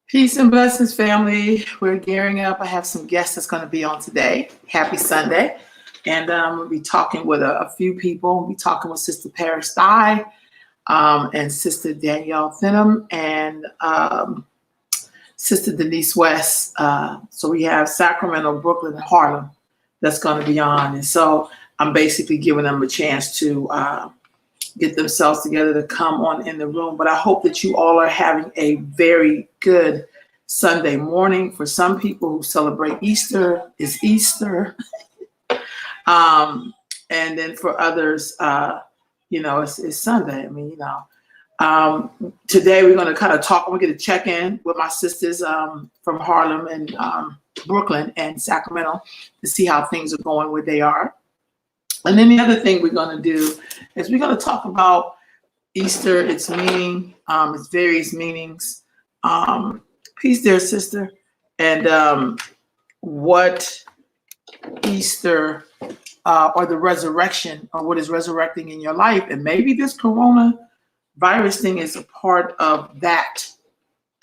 Peace and blessings, family. We're gearing up. I have some guests that's going to be on today. Happy Sunday. And we'll be talking with a few people. We'll be talking with Sister Paris Dye and Sister Danielle Thinham and Sister Denise West. So we have Sacramento, Brooklyn, and Harlem that's going to be on. And so I'm basically giving them a chance to get themselves together to come on in the room. But I hope that you all are having a very good Sunday morning. For some people who celebrate Easter, it's Easter. And then for others, it's Sunday. Today we're going to kind of talk. We're going to check in with my sisters from Harlem and Brooklyn and Sacramento to see how things are going, where they are. And then the other thing we're going to do is we're going to talk about Easter, its meaning, its various meanings. Peace, dear sister. And what Easter or the resurrection or what is resurrecting in your life. And maybe this coronavirus thing is a part of that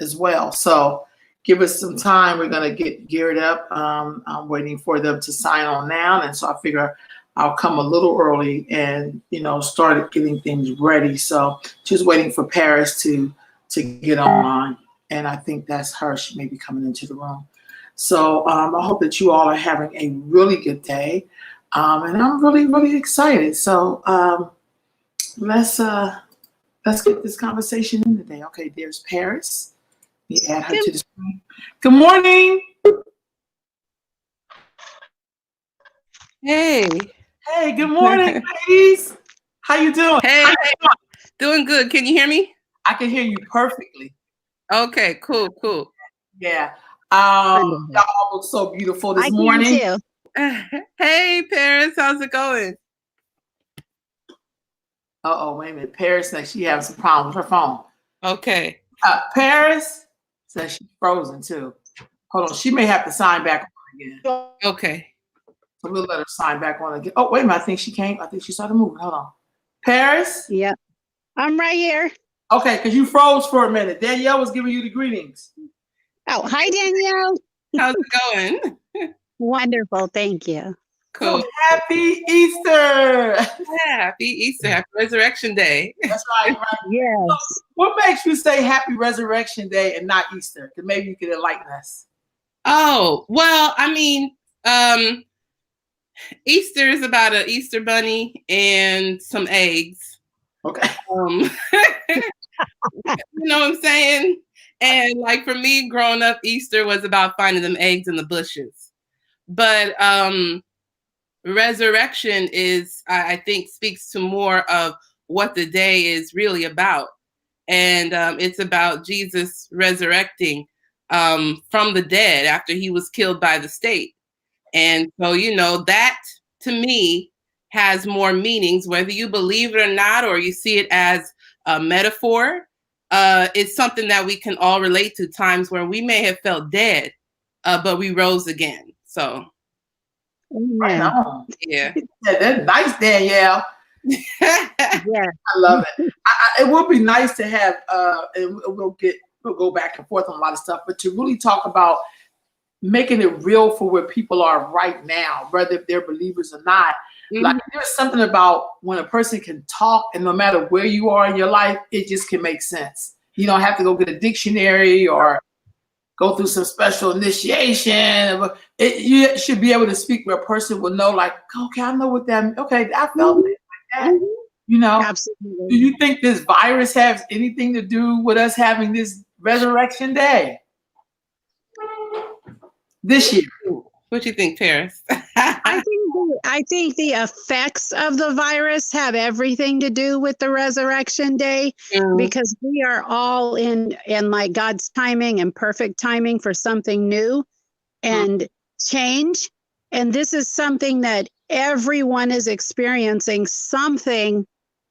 as well. So give us some time. We're going to get geared up. I'm waiting for them to sign on now. And so I figure I'll come a little early and, start getting things ready. So just waiting for Paris to get online. And I think that's her. She may be coming into the room. So I hope that you all are having a really good day. And I'm really, really excited. So let's get this conversation in today. Okay, there's Paris. Let me add her to the screen. Good morning. Hey, good morning, ladies. How you doing? Hey, doing good. Can you hear me? I can hear you perfectly. Okay, cool. Yeah. Y'all look so beautiful this morning. Too. Hey, Paris, how's it going? Wait a minute. Paris says she having some problems with her phone. Okay. Paris says she's frozen too. Hold on. She may have to sign back on again. Okay. So we'll let her sign back on again. Oh, wait a minute. I think she came. I think she started moving. Hold on. Paris? Yep. I'm right here. Okay, because you froze for a minute. Danielle was giving you the greetings. Oh, hi, Danielle. How's it going? Wonderful. Thank you. Cool. So happy Easter. Happy Easter. Happy Resurrection Day. That's right. Yes. So what makes you say Happy Resurrection Day and not Easter? Because maybe you could enlighten us. Oh, well, Easter is about an Easter bunny and some eggs. Okay. You know what I'm saying? And like for me, growing up, Easter was about finding them eggs in the bushes. But resurrection is, I think, speaks to more of what the day is really about. And it's about Jesus resurrecting from the dead after he was killed by the state. And so, that to me has more meanings, whether you believe it or not, or you see it as a metaphor. It's something that we can all relate to, times where we may have felt dead, but we rose again. So, right on. Yeah. That's nice, Danielle. Yeah. I love it. It would be nice to have, and we'll go back and forth on a lot of stuff, but to really talk about making it real for where people are right now, whether if they're believers or not. Mm-hmm. Like there's something about when a person can talk, and no matter where you are in your life, it just can make sense. You don't have to go get a dictionary or go through some special initiation. You should be able to speak where a person will know, like, okay, I know what that means. Okay, I felt it like that. Absolutely. Do you think this virus has anything to do with us having this Resurrection Day this year? What do you think, Paris? I think the effects of the virus have everything to do with the Resurrection Day, because we are all in like God's timing and perfect timing for something new and change. And this is something that everyone is experiencing, something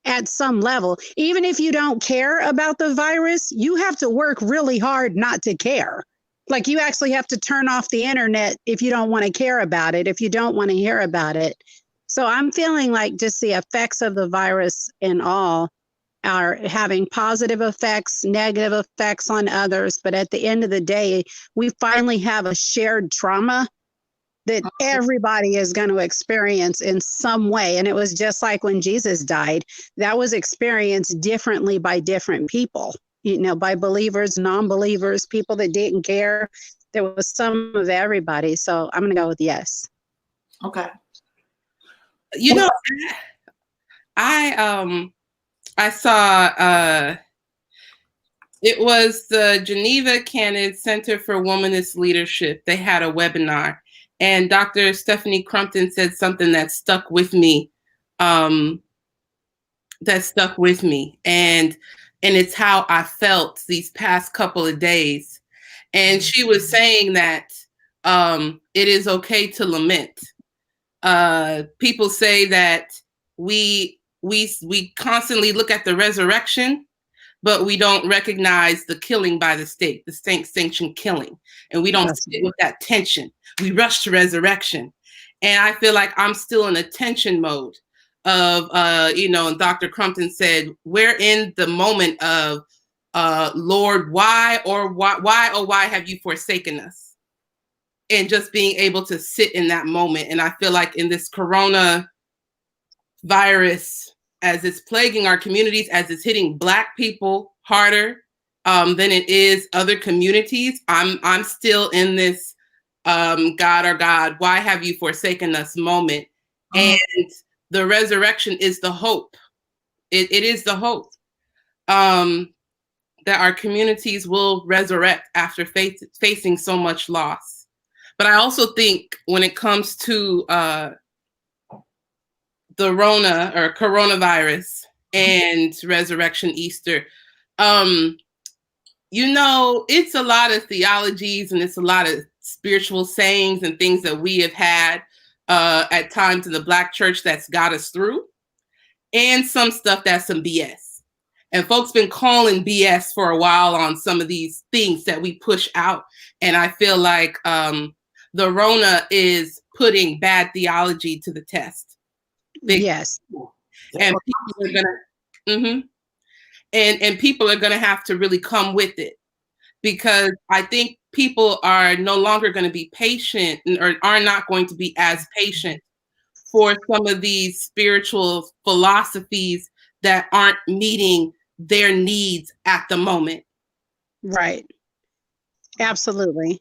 at some level. Even if you don't care about the virus, you have to work really hard not to care. Like you actually have to turn off the internet if you don't want to care about it, if you don't want to hear about it. So I'm feeling like just the effects of the virus and all are having positive effects, negative effects on others. But at the end of the day, we finally have a shared trauma that everybody is going to experience in some way. And it was just like when Jesus died, that was experienced differently by different people, you know, by believers, non-believers, people that didn't care. There was some of everybody. So I'm going to go with yes. Okay. You know, I saw it was the Geneva Cannon Center for Womanist Leadership. They had a webinar, and Dr. Stephanie Crumpton said something that stuck with me. And it's how I felt these past couple of days. And she was saying that it is okay to lament. People say that we constantly look at the resurrection, but we don't recognize the killing by the state, the state-sanctioned killing, and we don't sit with that tension. We rush to resurrection, and I feel like I'm still in a tension mode of, and Dr. Crumpton said, we're in the moment of, Lord, why have you forsaken us? And just being able to sit in that moment. And I feel like in this corona virus, as it's plaguing our communities, as it's hitting Black people harder than it is other communities, I'm still in this God, our God, why have you forsaken us moment? And the resurrection is the hope. It is the hope that our communities will resurrect after facing so much loss. But I also think when it comes to the Rona or coronavirus and Resurrection Easter, it's a lot of theologies and it's a lot of spiritual sayings and things that we have had at times in the Black church that's got us through, and some stuff that's some BS. And folks been calling BS for a while on some of these things that we push out. And I feel like the Rona is putting bad theology to the test. Yes. And people are gonna, and people are gonna have to really come with it, because I think people are no longer going to be patient, or are not going to be as patient for some of these spiritual philosophies that aren't meeting their needs at the moment. Right. Absolutely.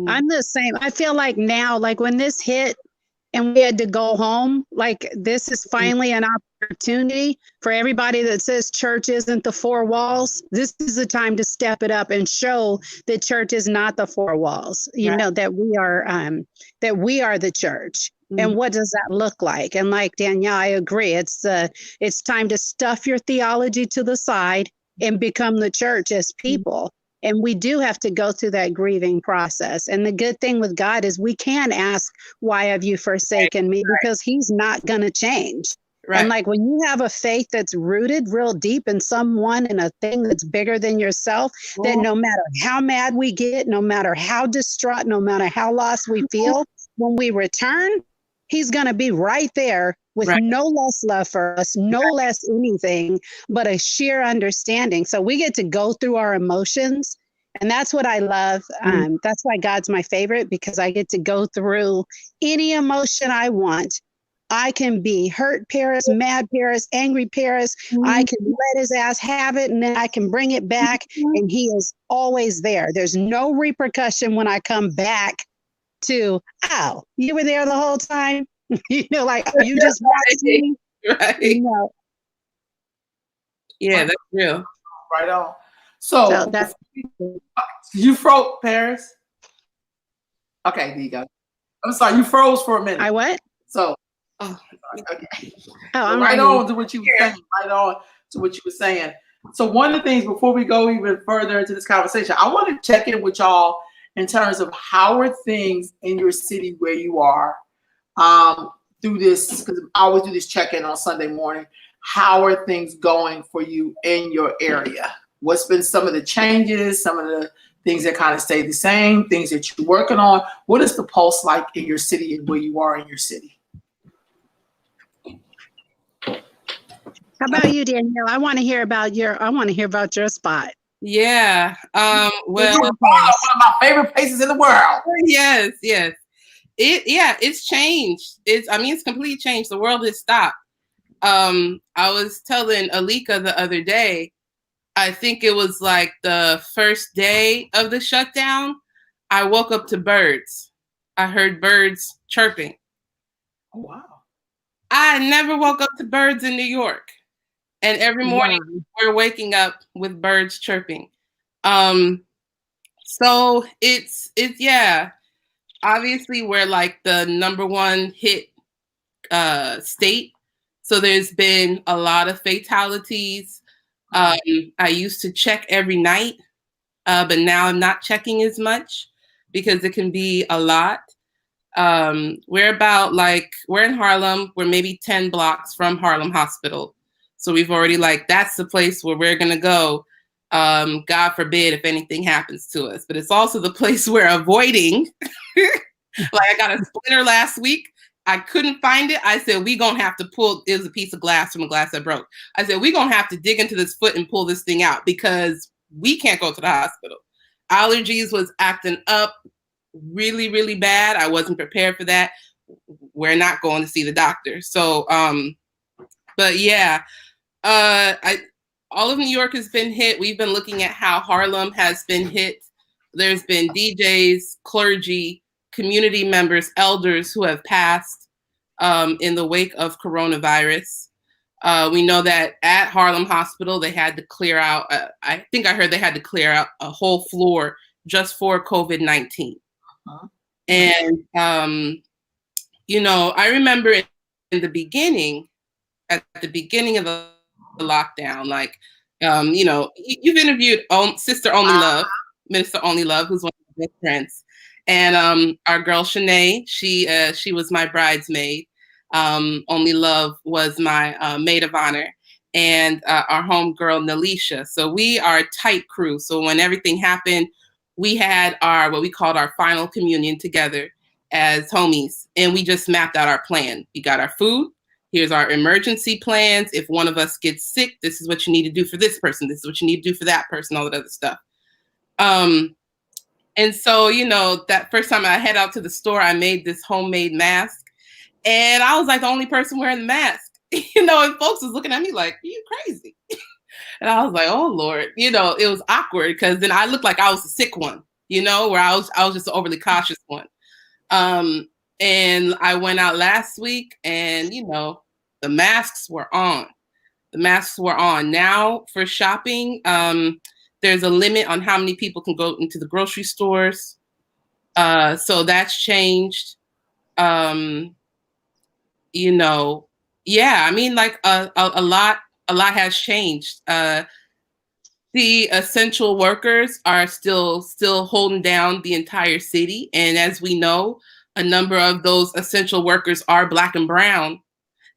I'm the same. I feel like now, like when this hit and we had to go home, like this is finally an opportunity for everybody that says church isn't the four walls. This is the time to step it up and show that church is not the four walls. You know, that we are the church. And what does that look like? And like Danielle, I agree. It's time to stuff your theology to the side and become the church as people. And we do have to go through that grieving process. And the good thing with God is we can ask, why have you forsaken me? Because he's not going to change. Right. And like when you have a faith that's rooted real deep in someone and a thing that's bigger than yourself, that no matter how mad we get, no matter how distraught, no matter how lost we feel, when we return, he's going to be right there with no less love for us, no less anything, but a sheer understanding. So we get to go through our emotions. And that's what I love. That's why God's my favorite, because I get to go through any emotion I want. I can be hurt Paris, mad Paris, angry Paris. I can let his ass have it, and then I can bring it back. And he is always there. There's no repercussion when I come back to, oh, you were there the whole time. Like you just watched me. Right. Yeah, that's real. Right on. So that's you froze, Paris. Okay, there you go. I'm sorry, you froze for a minute. I what? So okay. I'm right on to what you were saying. Right on to what you were saying. So one of the things before we go even further into this conversation, I want to check in with y'all in terms of how are things in your city where you are through this, because I always do this check-in on Sunday morning. How are things going for you in your area? What's been some of the changes, some of the things that kind of stay the same, things that you're working on? What is the pulse like in your city and where you are in your city? How about you, Danielle? I want to hear about your spot. Yeah. Well, Harlem, one of my favorite places in the world. yes, yes. It's changed. It's completely changed. The world has stopped. I was telling Alika the other day, I think it was like the first day of the shutdown, I woke up to birds. I heard birds chirping. Oh, wow. I never woke up to birds in New York. And every morning we're waking up with birds chirping. So it's yeah. Obviously we're like the #1 hit state. So there's been a lot of fatalities. I used to check every night, but now I'm not checking as much because it can be a lot. We're in Harlem. We're maybe 10 blocks from Harlem Hospital. So we've already that's the place where we're going to go. God forbid if anything happens to us, but it's also the place we're avoiding. I got a splinter last week. I couldn't find it. I said, we gonna have to pull, it was a piece of glass from a glass that broke. I said, we gonna have to dig into this foot and pull this thing out because we can't go to the hospital. Allergies was acting up really, really bad. I wasn't prepared for that. We're not going to see the doctor. So, but yeah, all of New York has been hit. We've been looking at how Harlem has been hit. There's been DJs, clergy, community members, elders who have passed in the wake of coronavirus. We know that at Harlem Hospital, they had to clear out, I think I heard they had to clear out a whole floor just for COVID-19. Uh-huh. And, I remember in the beginning, at the beginning of the lockdown, you've interviewed Sister Only Love, Minister Only Love, who's one of my best friends. And our girl Shanae, she was my bridesmaid. Only Love was my maid of honor, and our homegirl Nalisha. So we are a tight crew. So when everything happened, we had what we called our final communion together as homies, and we just mapped out our plan. We got our food. Here's our emergency plans. If one of us gets sick, this is what you need to do for this person. This is what you need to do for that person. All that other stuff. And so, that first time I head out to the store, I made this homemade mask, and I was like the only person wearing the mask, and folks was looking at me like, are you crazy? And I was like, oh Lord, it was awkward because then I looked like I was the sick one, where I was just the overly cautious one. And I went out last week and, the masks were on. The masks were on. Now for shopping, there's a limit on how many people can go into the grocery stores. So that's changed. A lot has changed. The essential workers are still holding down the entire city. And as we know, a number of those essential workers are Black and brown.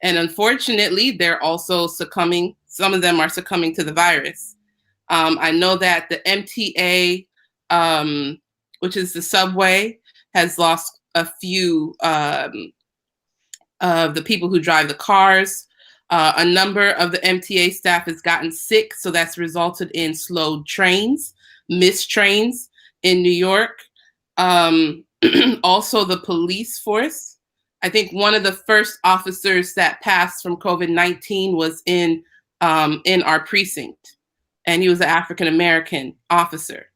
And unfortunately, they're also succumbing. Some of them are succumbing to the virus. I know that the MTA, which is the subway, has lost a few of the people who drive the cars. A number of the MTA staff has gotten sick, so that's resulted in slowed trains, missed trains in New York. Also, the police force. I think one of the first officers that passed from COVID-19 was in our precinct, and he was an African-American officer.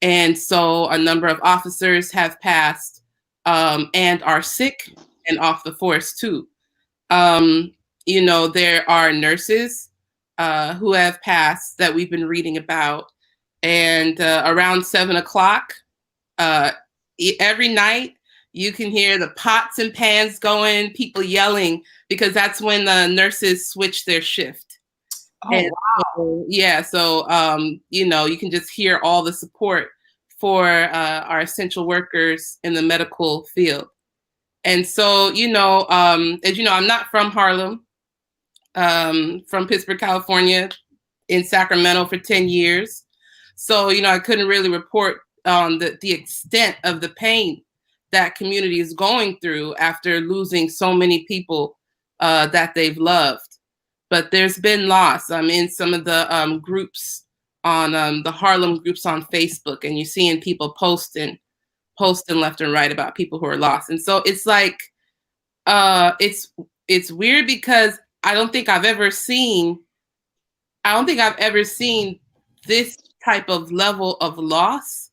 And so a number of officers have passed and are sick and off the force too. There are nurses who have passed that we've been reading about. And around 7 o'clock every night, you can hear the pots and pans going, people yelling, because that's when the nurses switch their shift. Oh, and wow. You can just hear all the support for our essential workers in the medical field. And so, as you know, I'm not from Harlem, from Pittsburgh, California, in Sacramento for 10 years. So, I couldn't really report on the extent of the pain that community is going through after losing so many people that they've loved. but there's been loss. I'm in some of the groups on the Harlem groups on Facebook, and you're seeing people posting left and right about people who are lost. And so it's like, it's weird because I don't think I've ever seen this type of level of loss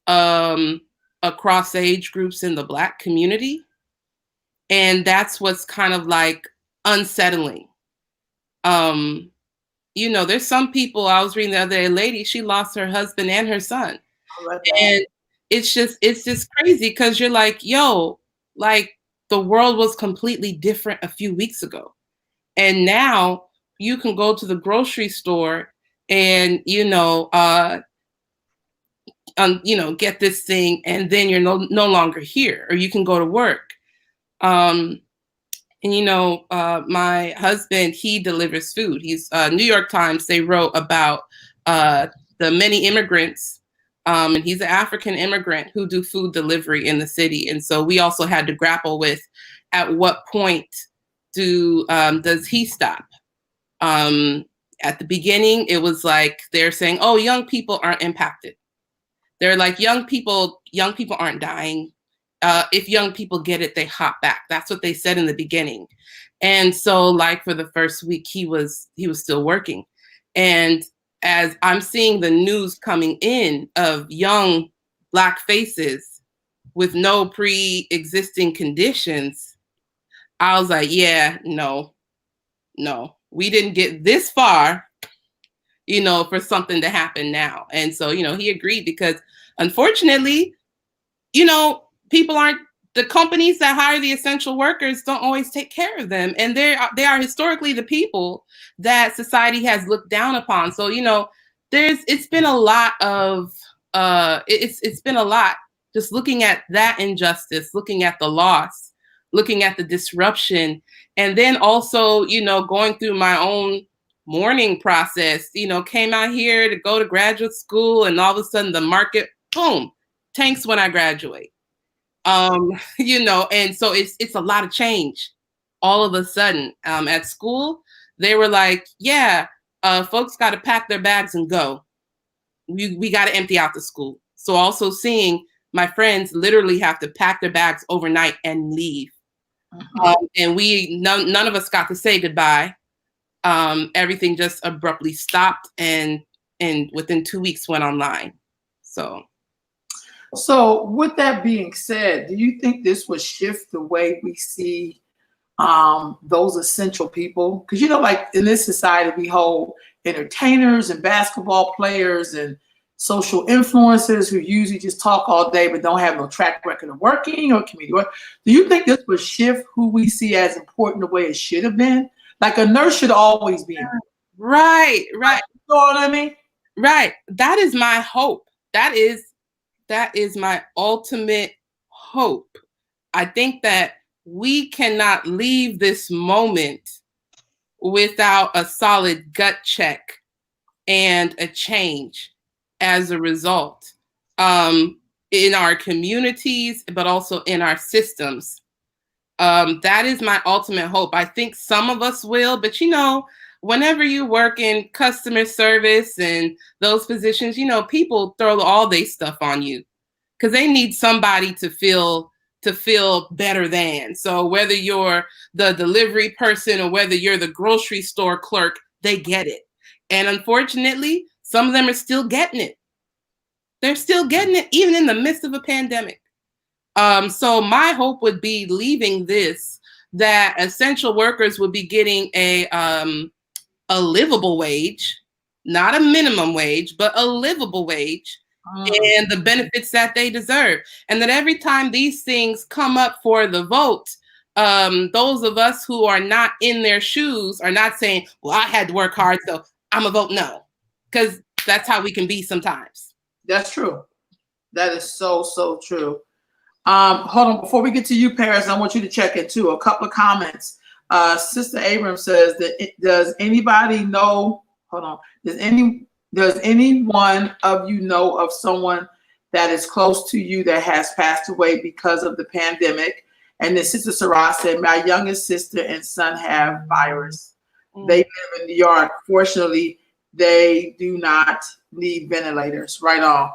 across age groups in the Black community. And that's what's kind of like unsettling. You know, there's some people, I was reading the other day, a lady, she lost her husband and her son. And it's just crazy because you're like, yo, like the world was completely different a few weeks ago. And now you can go to the grocery store and, get this thing, and then you're no longer here, or you can go to work. My husband, he delivers food. He's New York Times, they wrote about the many immigrants, and he's an African immigrant who do food delivery in the city. And so we also had to grapple with, at what point does he stop? At the beginning, it was like they're saying, oh, young people aren't impacted. They're like, young people aren't dying. If young people get it, they hop back. That's what they said in the beginning. And so like for the first week, he was still working. And as I'm seeing the news coming in of young Black faces with no pre-existing conditions, I was like, yeah, no, we didn't get this far, for something to happen now. And so, he agreed because unfortunately, the companies that hire the essential workers don't always take care of them. And they are historically the people that society has looked down upon. So, it's been a lot of, it's been a lot just looking at that injustice, looking at the loss, looking at the disruption, and then also, going through my own mourning process, came out here to go to graduate school, and all of a sudden the market, boom, tanks when I graduate. And so it's a lot of change all of a sudden. At school, they were like, yeah, folks got to pack their bags and go. We got to empty out the school. So also seeing my friends literally have to pack their bags overnight and leave. And none of us got to say goodbye. Everything just abruptly stopped, and within 2 weeks went online. So with that being said, do you think this would shift the way we see those essential people? Because, like in this society, we hold entertainers and basketball players and social influencers who usually just talk all day but don't have no track record of working or community work. Do you think this would shift who we see as important the way it should have been? Like a nurse should always be important. Right. You know what I mean? Right. That is my hope. That is my ultimate hope. I think that we cannot leave this moment without a solid gut check and a change as a result, in our communities, but also in our systems. That is my ultimate hope. I think some of us will, but whenever you work in customer service and those positions, people throw all their stuff on you because they need somebody to feel better than. So whether you're the delivery person or whether you're the grocery store clerk, they get it. And unfortunately, some of them are still getting it. They're still getting it even in the midst of a pandemic. So my hope would be leaving this, that essential workers would be getting a livable wage, not a minimum wage, but a livable wage, and the benefits that they deserve. And that every time these things come up for the vote, those of us who are not in their shoes are not saying, well, I had to work hard, so I'm gonna vote no. Because that's how we can be sometimes. That's true. That is so true. Hold on, before we get to you, Paris, I want you to check in too. A couple of comments. Sister Abrams says that does anybody know? Hold on. Does anyone of you know of someone that is close to you that has passed away because of the pandemic? And then Sister Sarah said, my youngest sister and son have virus. They live in New York. Fortunately, they do not need ventilators. Right on.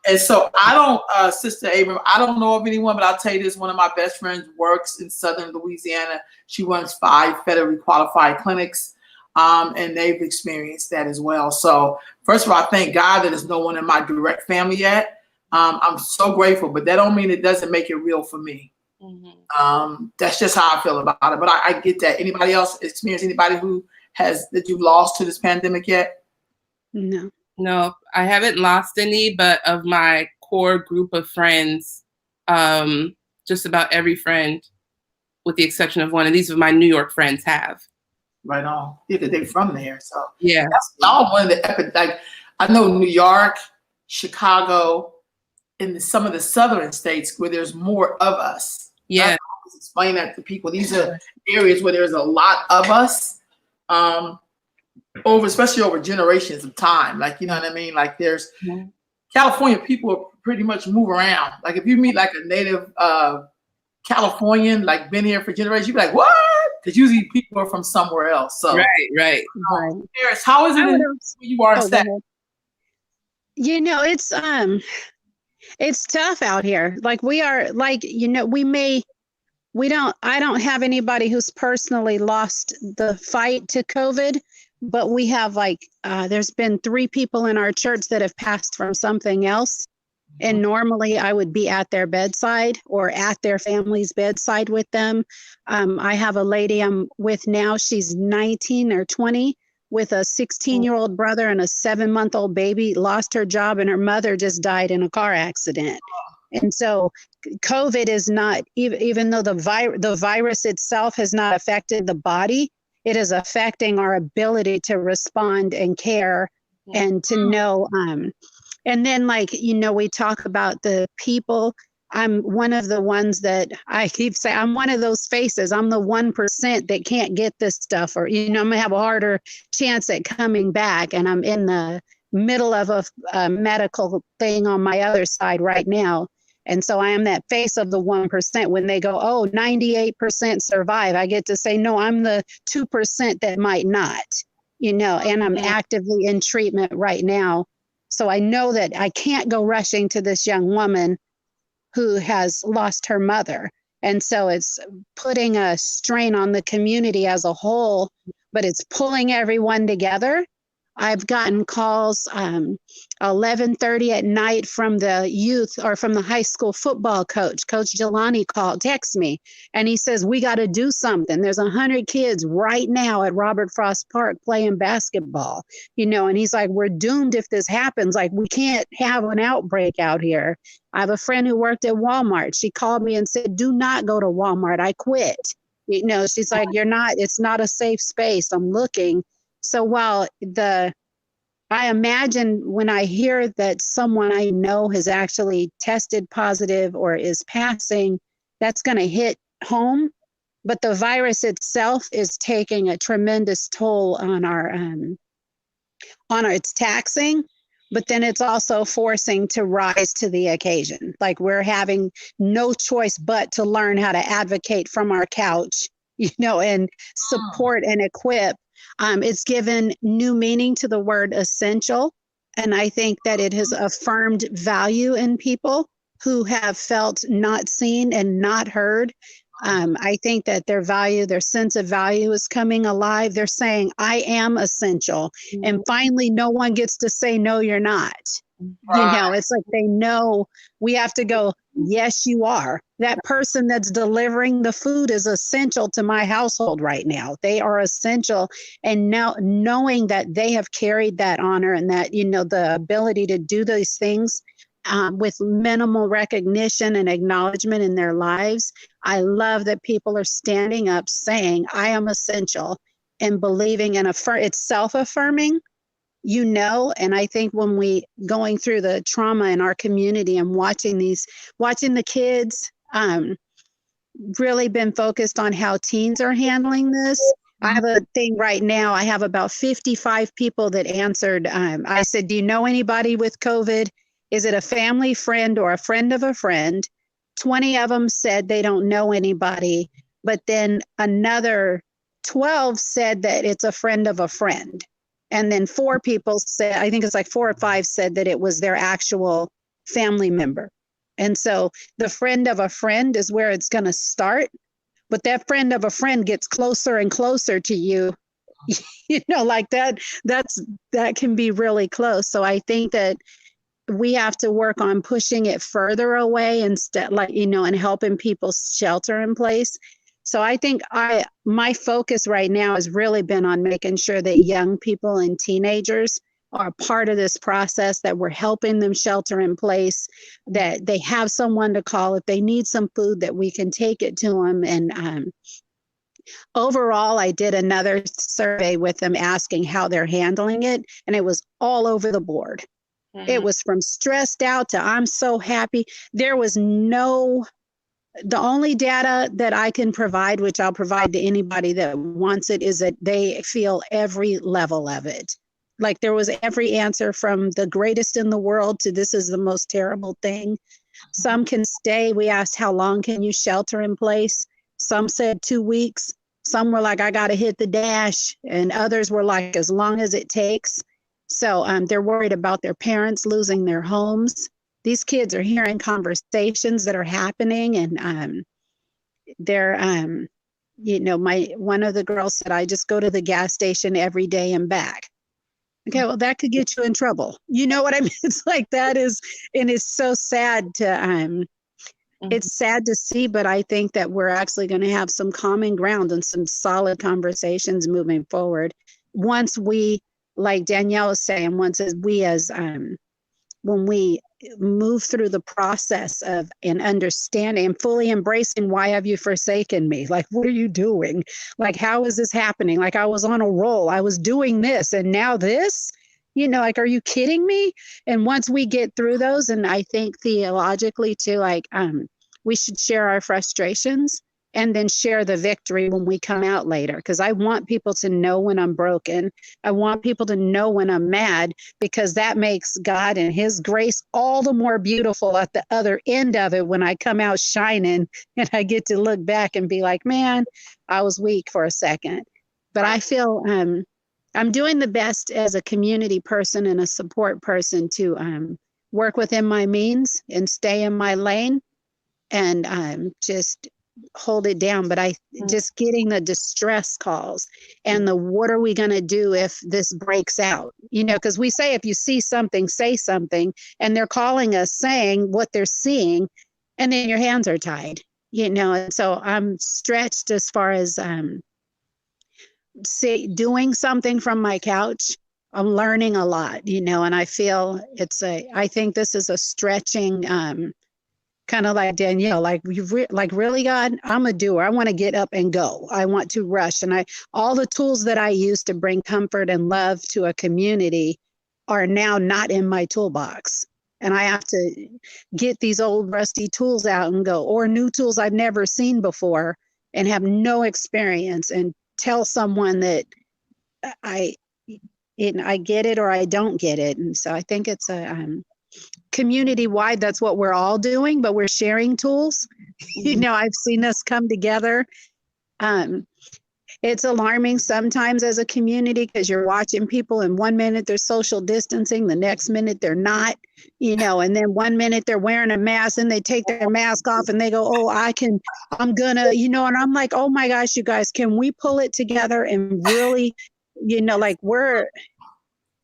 And so I don't, Sister Abram, I don't know of anyone, but I'll tell you this. One of my best friends works in Southern Louisiana. She runs 5 federally qualified clinics, and they've experienced that as well. So first of all, I thank God that there's no one in my direct family yet. I'm so grateful, but that don't mean it doesn't make it real for me. That's just how I feel about it. But I get that. Anybody else experience anybody that you've lost to this pandemic yet? No. No, I haven't lost any, but of my core group of friends, just about every friend, with the exception of one, and these are my New York friends, have. Right on. Yeah, because they're from there. So yeah, that's all one of the like I know New York, Chicago, and some of the southern states where there's more of us. Yeah. I always explain that to people. These are areas where there's a lot of us. Especially over generations of time, like, you know what I mean? Like there's California people pretty much move around. Like if you meet like a native Californian, like been here for generations, you'd be like, what? Because usually people are from somewhere else. So right. Paris, how is it where you are set? You know, it's tough out here. Like we are, like, you know, I don't have anybody who's personally lost the fight to COVID. But we have there's been 3 people in our church that have passed from something else. And normally I would be at their bedside or at their family's bedside with them. I have a lady I'm with now. She's 19 or 20 with a 16-year-old brother and a 7-month-old baby, lost her job, and her mother just died in a car accident. And so COVID is not, even though the virus itself has not affected the body, it is affecting our ability to respond and care and to know. And then, like, you know, we talk about the people. I'm one of the ones that I keep saying, I'm one of those faces. I'm the 1% that can't get this stuff, or, you know, I'm going to have a harder chance at coming back. And I'm in the middle of a medical thing on my other side right now. And so I am that face of the 1%. When they go, oh, 98% survive, I get to say, no, I'm the 2% that might not, you know, and I'm actively in treatment right now. So I know that I can't go rushing to this young woman who has lost her mother. And so it's putting a strain on the community as a whole, but it's pulling everyone together. I've gotten calls 11:30 at night from the youth or from the high school football coach. Coach Jelani texts me, and he says, we got to do something. There's 100 kids right now at Robert Frost Park playing basketball, you know, and he's like, we're doomed if this happens. Like, we can't have an outbreak out here. I have a friend who worked at Walmart. She called me and said, do not go to Walmart. I quit. You know, she's like, it's not a safe space. I'm looking. So while I imagine when I hear that someone I know has actually tested positive or is passing, that's going to hit home. But the virus itself is taking a tremendous toll on it's taxing, but then it's also forcing to rise to the occasion. Like, we're having no choice but to learn how to advocate from our couch, you know, and support and equip. It's given new meaning to the word essential. And I think that it has affirmed value in people who have felt not seen and not heard. I think that their sense of value is coming alive. They're saying, I am essential. And finally, no one gets to say, no, you're not. You know, it's like they know we have to go, yes, you are. That person that's delivering the food is essential to my household right now. They are essential. And now knowing that they have carried that honor and that, you know, the ability to do these things with minimal recognition and acknowledgement in their lives. I love that people are standing up saying, I am essential, and believing and it's self-affirming. You know, and I think when we going through the trauma in our community and watching the kids, really been focused on how teens are handling this. I have a thing right now. I have about 55 people that answered. I said, do you know anybody with COVID? Is it a family friend or a friend of a friend? 20 of them said they don't know anybody, but then another 12 said that it's a friend of a friend. And then 4 people said, I think it's like 4 or 5 said that it was their actual family member. And so the friend of a friend is where it's going to start. But that friend of a friend gets closer and closer to you, like that can be really close. So I think that we have to work on pushing it further away instead, and helping people shelter in place. So I think my focus right now has really been on making sure that young people and teenagers are part of this process, that we're helping them shelter in place, that they have someone to call if they need some food, that we can take it to them. And overall, I did another survey with them asking how they're handling it, and it was all over the board. Mm-hmm. It was from stressed out to I'm so happy. There was the only data that I can provide, which I'll provide to anybody that wants it, is that they feel every level of it. Like there was every answer from the greatest in the world to this is the most terrible thing. Some can stay. We asked, how long can you shelter in place? Some said 2 weeks. Some were like, I got to hit the dash. And others were like, as long as it takes. So they're worried about their parents losing their homes. These kids are hearing conversations that are happening, and they're, one of the girls said, I just go to the gas station every day and back. Okay, well, that could get you in trouble. You know what I mean? It's like that is, and it's so sad to, it's sad to see, but I think that we're actually going to have some common ground and some solid conversations moving forward. Once we, like Danielle was saying, when we move through the process of and understanding and fully embracing, why have you forsaken me? Like, what are you doing? Like, how is this happening? Like, I was on a roll. I was doing this and now this, like, are you kidding me? And once we get through those, and I think theologically too, like, we should share our frustrations and then share the victory when we come out later. Because I want people to know when I'm broken. I want people to know when I'm mad, because that makes God and his grace all the more beautiful at the other end of it when I come out shining and I get to look back and be like, man, I was weak for a second. But I feel I'm doing the best as a community person and a support person to work within my means and stay in my lane and just hold it down. But just getting the distress calls and the what are we going to do if this breaks out, because we say if you see something, say something, and they're calling us saying what they're seeing, and then your hands are tied, and so I'm stretched as far as doing something from my couch. I'm learning a lot, and I feel I think this is a stretching kind of like Danielle, like really, God, I'm a doer. I want to get up and go. I want to rush. And all the tools that I use to bring comfort and love to a community are now not in my toolbox. And I have to get these old rusty tools out and go, or new tools I've never seen before and have no experience, and tell someone that I get it or I don't get it. And so I think it's community-wide, that's what we're all doing, but we're sharing tools. I've seen us come together. It's alarming sometimes as a community, because you're watching people and 1 minute they're social distancing, the next minute they're not, and then 1 minute they're wearing a mask and they take their mask off and they go, oh, I'm gonna, and I'm like, oh my gosh, you guys, can we pull it together and really, like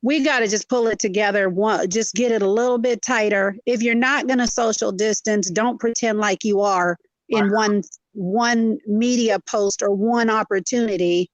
we got to just pull it together. Just get it a little bit tighter. If you're not going to social distance, don't pretend like you are in one media post or one opportunity.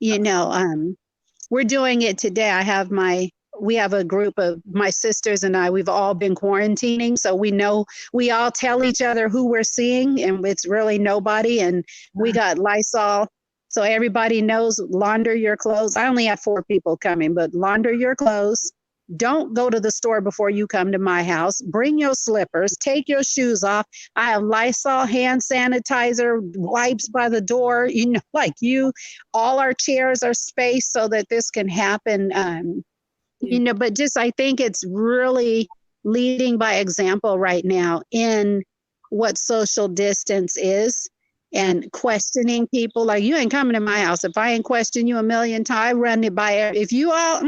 We're doing it today. We have a group of my sisters and I, we've all been quarantining. So we all tell each other who we're seeing, and it's really nobody. And we got Lysol. So everybody knows, launder your clothes. I only have 4 people coming, but launder your clothes. Don't go to the store before you come to my house. Bring your slippers. Take your shoes off. I have Lysol, hand sanitizer, wipes by the door. All our chairs are spaced so that this can happen. But just I think it's really leading by example right now in what social distance is. and questioning people. Like, you ain't coming to my house. If I ain't question you a million times, run it by. If you all,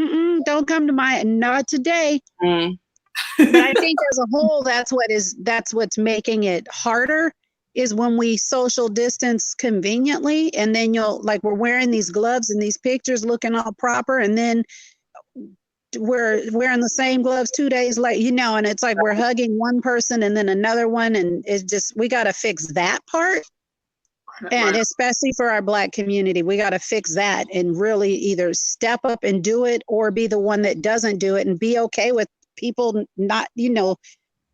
don't come to my, not today. Mm. But I think as a whole, that's what's making it harder, is when we social distance conveniently, and then we're wearing these gloves and these pictures looking all proper, and then we're wearing the same gloves 2 days later, and it's like we're hugging one person and then another one, and it's just, we got to fix that part. And especially for our Black community, we got to fix that and really either step up and do it, or be the one that doesn't do it and be okay with people not,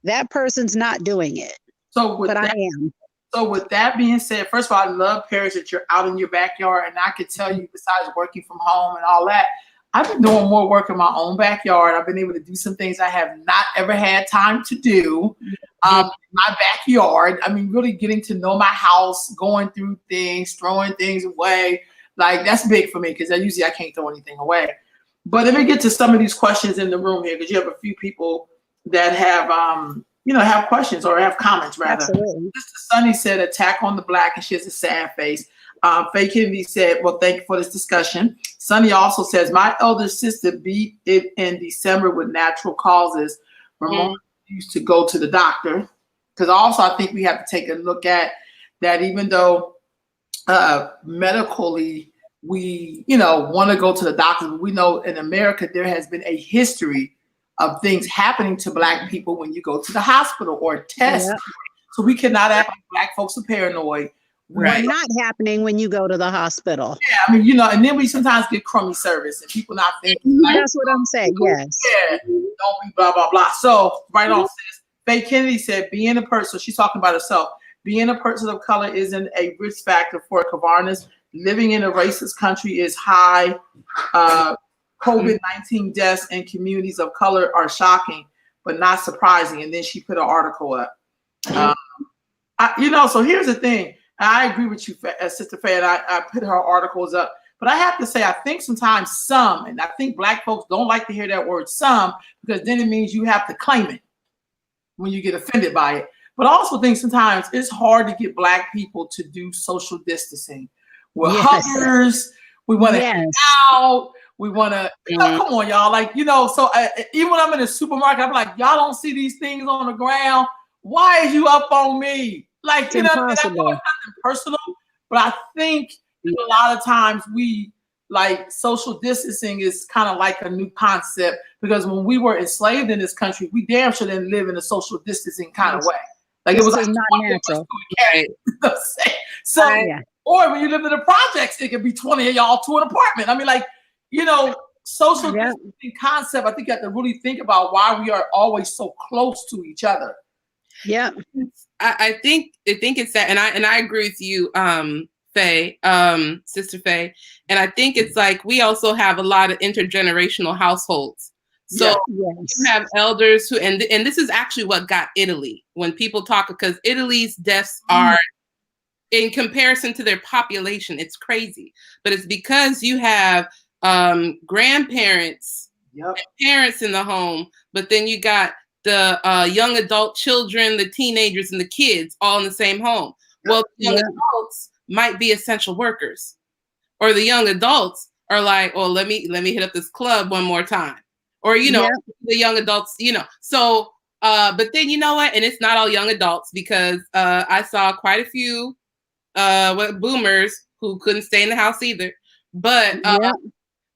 that person's not doing it. I am. So with that being said, first of all, I love, Paris, that you're out in your backyard. And I could tell you, besides working from home and all that, I've been doing more work in my own backyard. I've been able to do some things I have not ever had time to do. In my backyard, I mean, really getting to know my house, going through things, throwing things away. Like, that's big for me, because usually I can't throw anything away. But let me get to some of these questions in the room here, because you have a few people that have, have questions or have comments, rather. Absolutely. Mr. Sunny said, attack on the Black, and she has a sad face. Faye Kennedy said, well, thank you for this discussion. Sunny also says, my elder sister beat it in December with natural causes. Ramona used to go to the doctor. Because also I think we have to take a look at that, even though medically we, want to go to the doctor, but we know in America there has been a history of things happening to Black people when you go to the hospital or test. Yep. So we cannot act like Black folks are paranoid. Right. Not happening when you go to the hospital. Yeah, I mean, and then we sometimes get crummy service and people not thinking. That's what I'm saying. Yes. Yeah, don't be blah, blah, blah. So right on, sis. Faye Kennedy said, being a person, so she's talking about herself, being a person of color isn't a risk factor for Kavanis. Living in a racist country is high. COVID-19 deaths in communities of color are shocking, but not surprising. And then she put an article up. So here's the thing. I agree with you, Sister Faye, and I put her articles up. But I have to say, I think sometimes some, and I think Black folks don't like to hear that word some, because then it means you have to claim it when you get offended by it. But I also think sometimes it's hard to get Black people to do social distancing. We're huggers. We want to hang out. We want to, come on, y'all. Like, so even when I'm in the supermarket, I'm like, y'all don't see these things on the ground. Why is you up on me? Like, I know it's nothing personal, but I think a lot of times we, like, social distancing is kind of like a new concept, because when we were enslaved in this country, we damn sure didn't live in a social distancing kind of way. Like, it was like not natural. So, or when you live in the projects, it could be 20 of y'all to an apartment. I mean, like, social distancing concept, I think you have to really think about why we are always so close to each other. Yeah. I think it's that, and I agree with you, Faye, Sister Faye. And I think it's like we also have a lot of intergenerational households. So you have elders who, and this is actually what got Italy when people talk, because Italy's deaths are, in comparison to their population, it's crazy. But it's because you have grandparents and parents in the home, but then you got the young adult children, the teenagers, and the kids all in the same home. Well, the young adults might be essential workers, or the young adults are like, "Oh, let me hit up this club one more time," or the young adults, So, but then you know what? And it's not all young adults, because I saw quite a few boomers who couldn't stay in the house either. But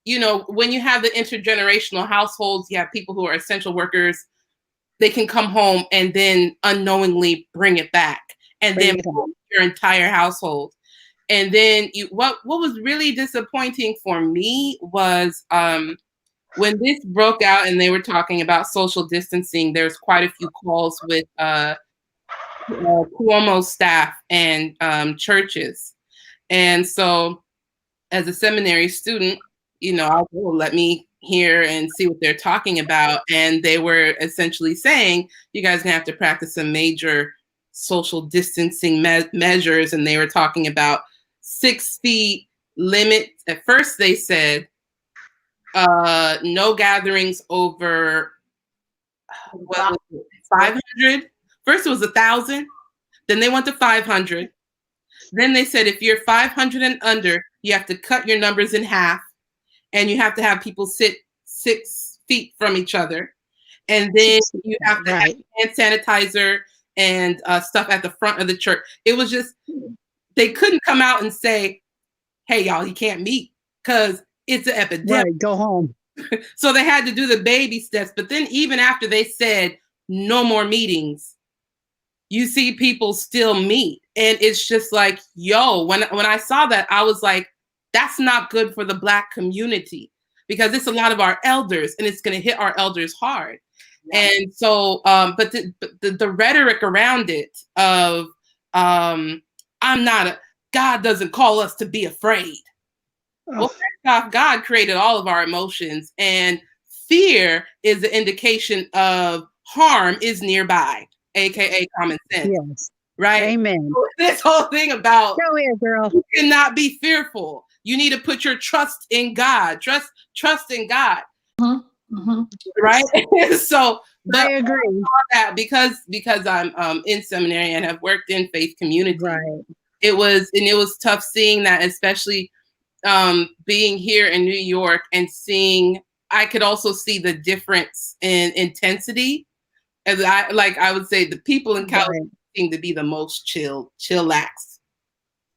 when you have the intergenerational households, you have people who are essential workers. They can come home and then unknowingly bring it back, and then your entire household. And then what was really disappointing for me was when this broke out and they were talking about social distancing, there's quite a few calls with Cuomo staff and churches. And so as a seminary student, I'll go, let me hear and see what they're talking about. And they were essentially saying, you guys gonna have to practice some major social distancing measures. And they were talking about 6 feet limit. At first they said no gatherings over 500. First it was 1,000. Then they went to 500. Then they said if you're 500 and under, you have to cut your numbers in half, and you have to have people sit 6 feet from each other, and then you have to have hand sanitizer and stuff at the front of the church. It was just, they couldn't come out and say, hey, y'all, you can't meet because it's an epidemic. Right, go home. So they had to do the baby steps. But then even after they said no more meetings, you see people still meet. And it's just like, yo, when I saw that, I was like, that's not good for the Black community, because it's a lot of our elders and it's going to hit our elders hard. Yeah. And so, but the rhetoric around it of, God doesn't call us to be afraid. Oh. Well, God created all of our emotions, and fear is the indication of harm is nearby, aka common sense. Yes. Right? Amen. So this whole thing about go ahead, girl. You cannot be fearful. You need to put your trust in God. Trust in God. Mm-hmm. Mm-hmm. Right? So I agree. That because I'm in seminary and have worked in faith community. Right. It was tough seeing that, especially being here in New York and I could also see the difference in intensity. As I would say the people in California seem to be the most chillax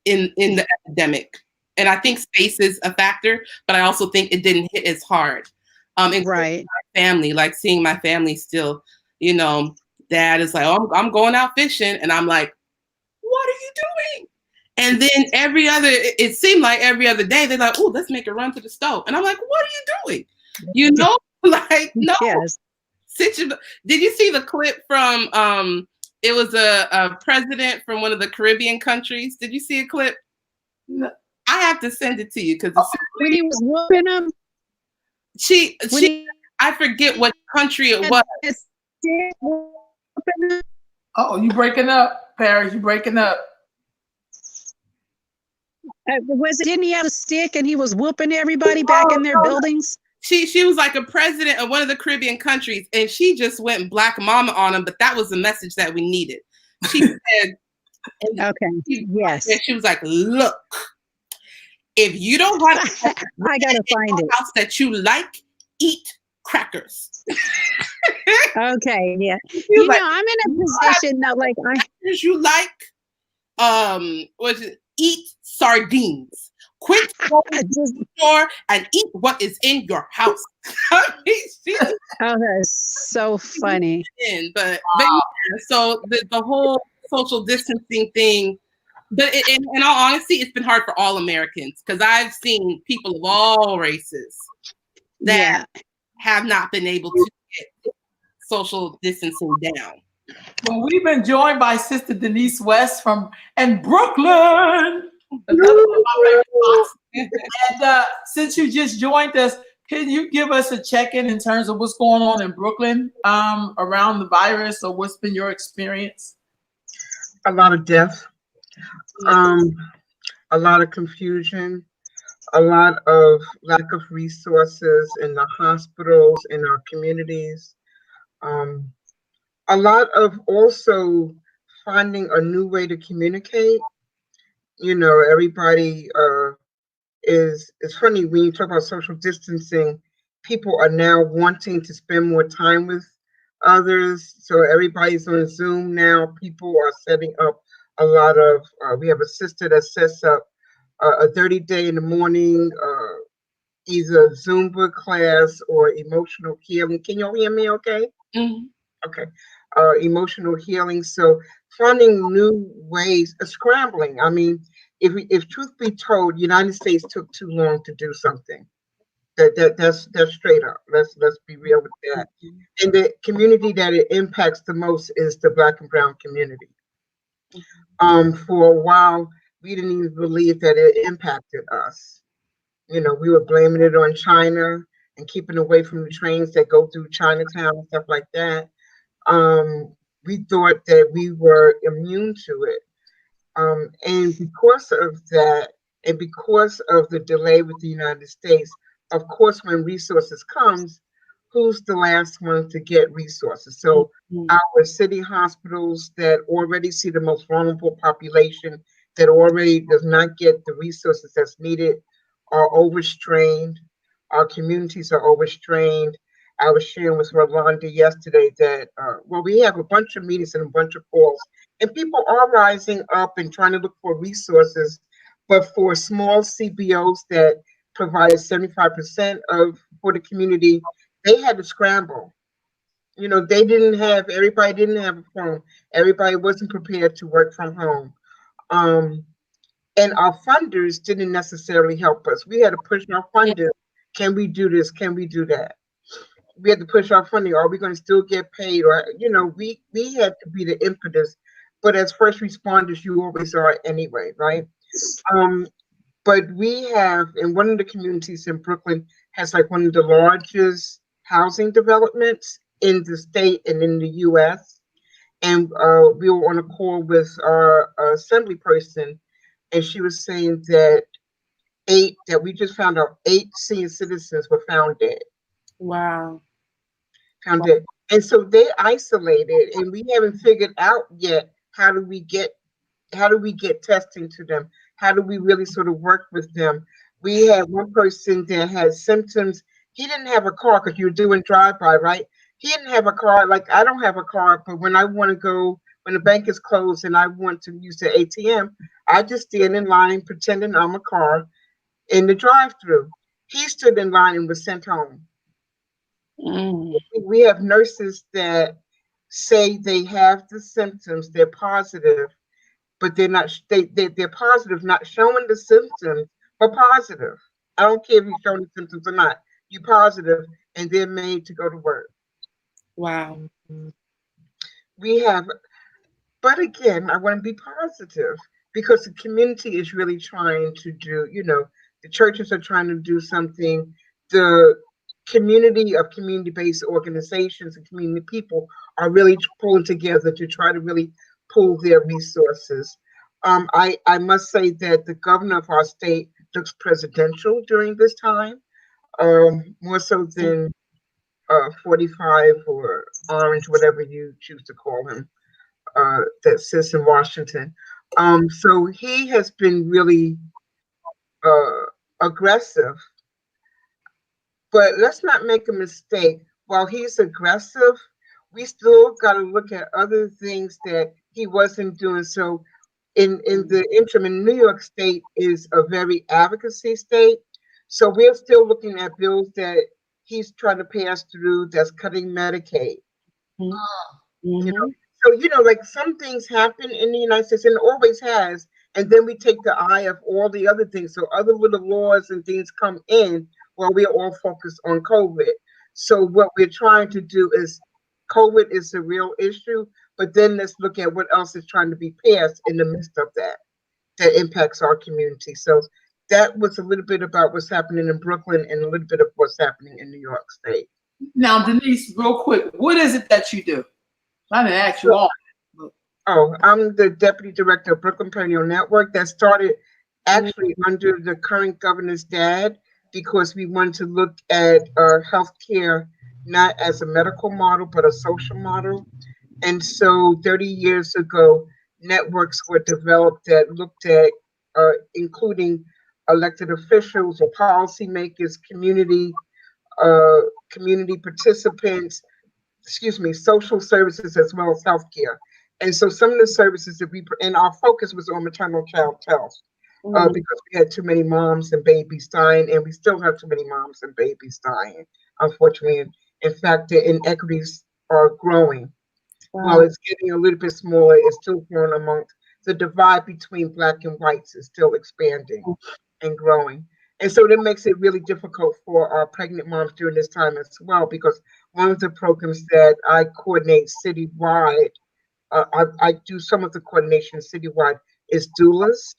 in the epidemic. And I think space is a factor, but I also think it didn't hit as hard. Right. My family, like seeing my family still, dad is like, oh, I'm going out fishing. And I'm like, what are you doing? And then it seemed like every other day, they're like, oh, let's make a run to the stove. And I'm like, what are you doing? Like, no. Yes. Did you see the clip from, it was a president from one of the Caribbean countries. Did you see a clip? No. I have to send it to you because when he was whooping him. I forget what country it was. Oh, you breaking up, Paris? You breaking up? Didn't he have a stick and he was whooping everybody back in their buildings? She was like a president of one of the Caribbean countries, and she just went Black Mama on him. But that was the message that we needed. She said, "Okay, yes." And she was like, "Look, if you don't have I gotta find it. House that you like, eat crackers." Okay, yeah. You know, I'm in a position that like you like, eat sardines. Quit going to the store and eat what is in your house. Oh, that's so funny. But yeah, so the whole social distancing thing. But in all honesty, it's been hard for all Americans because I've seen people of all races that have not been able to get social distancing down. Well, we've been joined by Sister Denise West from Brooklyn. And since you just joined us, can you give us a check-in in terms of what's going on in Brooklyn around the virus, or what's been your experience? A lot of death, a lot of confusion, a lot of lack of resources in the hospitals, in our communities, a lot of also finding a new way to communicate. Everybody it's funny when you talk about social distancing, people are now wanting to spend more time with others. So everybody's on Zoom now. People are setting up a lot of, we have a sister that sets up a 30-day in the morning, either Zumba class or emotional healing. Can y'all hear me okay? Mm-hmm. Okay. Emotional healing. So finding new ways of scrambling. I mean, if truth be told, United States took too long to do something. That's straight up. Let's be real with that. And the community that it impacts the most is the Black and Brown community. For a while, we didn't even believe that it impacted us. We were blaming it on China and keeping away from the trains that go through Chinatown and stuff like that. We thought that we were immune to it. And because of that, and because of the delay with the United States, of course, when resources comes, who's the last one to get resources? So our city hospitals that already see the most vulnerable population that already does not get the resources that's needed are overstrained. Our communities are overstrained. I was sharing with Rolanda yesterday that, we have a bunch of meetings and a bunch of calls, and people are rising up and trying to look for resources. But for small CBOs that provide 75% of for the community, they had to scramble. Everybody didn't have a phone. Everybody wasn't prepared to work from home. And our funders didn't necessarily help us. We had to push our funders. Can we do this? Can we do that? We had to push our funding. Are we going to still get paid? Or, we had to be the impetus. But as first responders, you always are anyway, right? But we have, in one of the communities in Brooklyn, has like one of the largest housing developments in the state and in the U.S. And we were on a call with our assembly person, and she was saying that we just found out 8 senior citizens were found dead. Wow. Found dead. And so they isolated, and we haven't figured out yet how do we get testing to them? How do we really sort of work with them? We had one person that had symptoms. He didn't have a car because you were doing drive-by, right? He didn't have a car. Like, I don't have a car, but when I want to go, when the bank is closed and I want to use the ATM, I just stand in line pretending I'm a car in the drive-through. He stood in line and was sent home. We have nurses that say they have the symptoms, they're positive, but they're not. They're positive, not showing the symptoms, but positive. I don't care if you're showing the symptoms or not. You're positive, and they're made to go to work. Wow. We have, but again, I want to be positive because the community is really trying to do. The churches are trying to do something. The community of community-based organizations and community people are really pulling together to try to really pool their resources. I must say that the governor of our state looks presidential during this time, more so than 45 or orange, whatever you choose to call him, that sits in Washington. So he has been really aggressive. But let's not make a mistake. While he's aggressive, we still got to look at other things that he wasn't doing. So in the interim, in New York State is a very advocacy state. So we're still looking at bills that he's trying to pass through that's cutting Medicaid. So, like some things happen in the United States, and it always has, and then we take the eye of all the other things. So other little laws and things come in while we're all focused on COVID. So what we're trying to do is, COVID is a real issue, but then let's look at what else is trying to be passed in the midst of that impacts our community. So that was a little bit about what's happening in Brooklyn and a little bit of what's happening in New York State. Now, Denise, real quick, what is it that you do? I didn't ask you all. Oh, I'm the Deputy Director of Brooklyn Perennial Network that started actually under the current governor's dad, because we wanted to look at healthcare not as a medical model, but a social model. And so 30 years ago, networks were developed that looked at including elected officials or policymakers, community participants, social services, as well as healthcare. And so some of the services that and our focus was on maternal child health. Because we had too many moms and babies dying, and we still have too many moms and babies dying, unfortunately. In fact, the inequities are growing. While it's getting a little bit smaller, it's still growing amongst the divide between Black and whites is still expanding and growing. And so that makes it really difficult for our pregnant moms during this time as well, because one of the programs that I coordinate citywide, I do some of the coordination citywide, is doulas.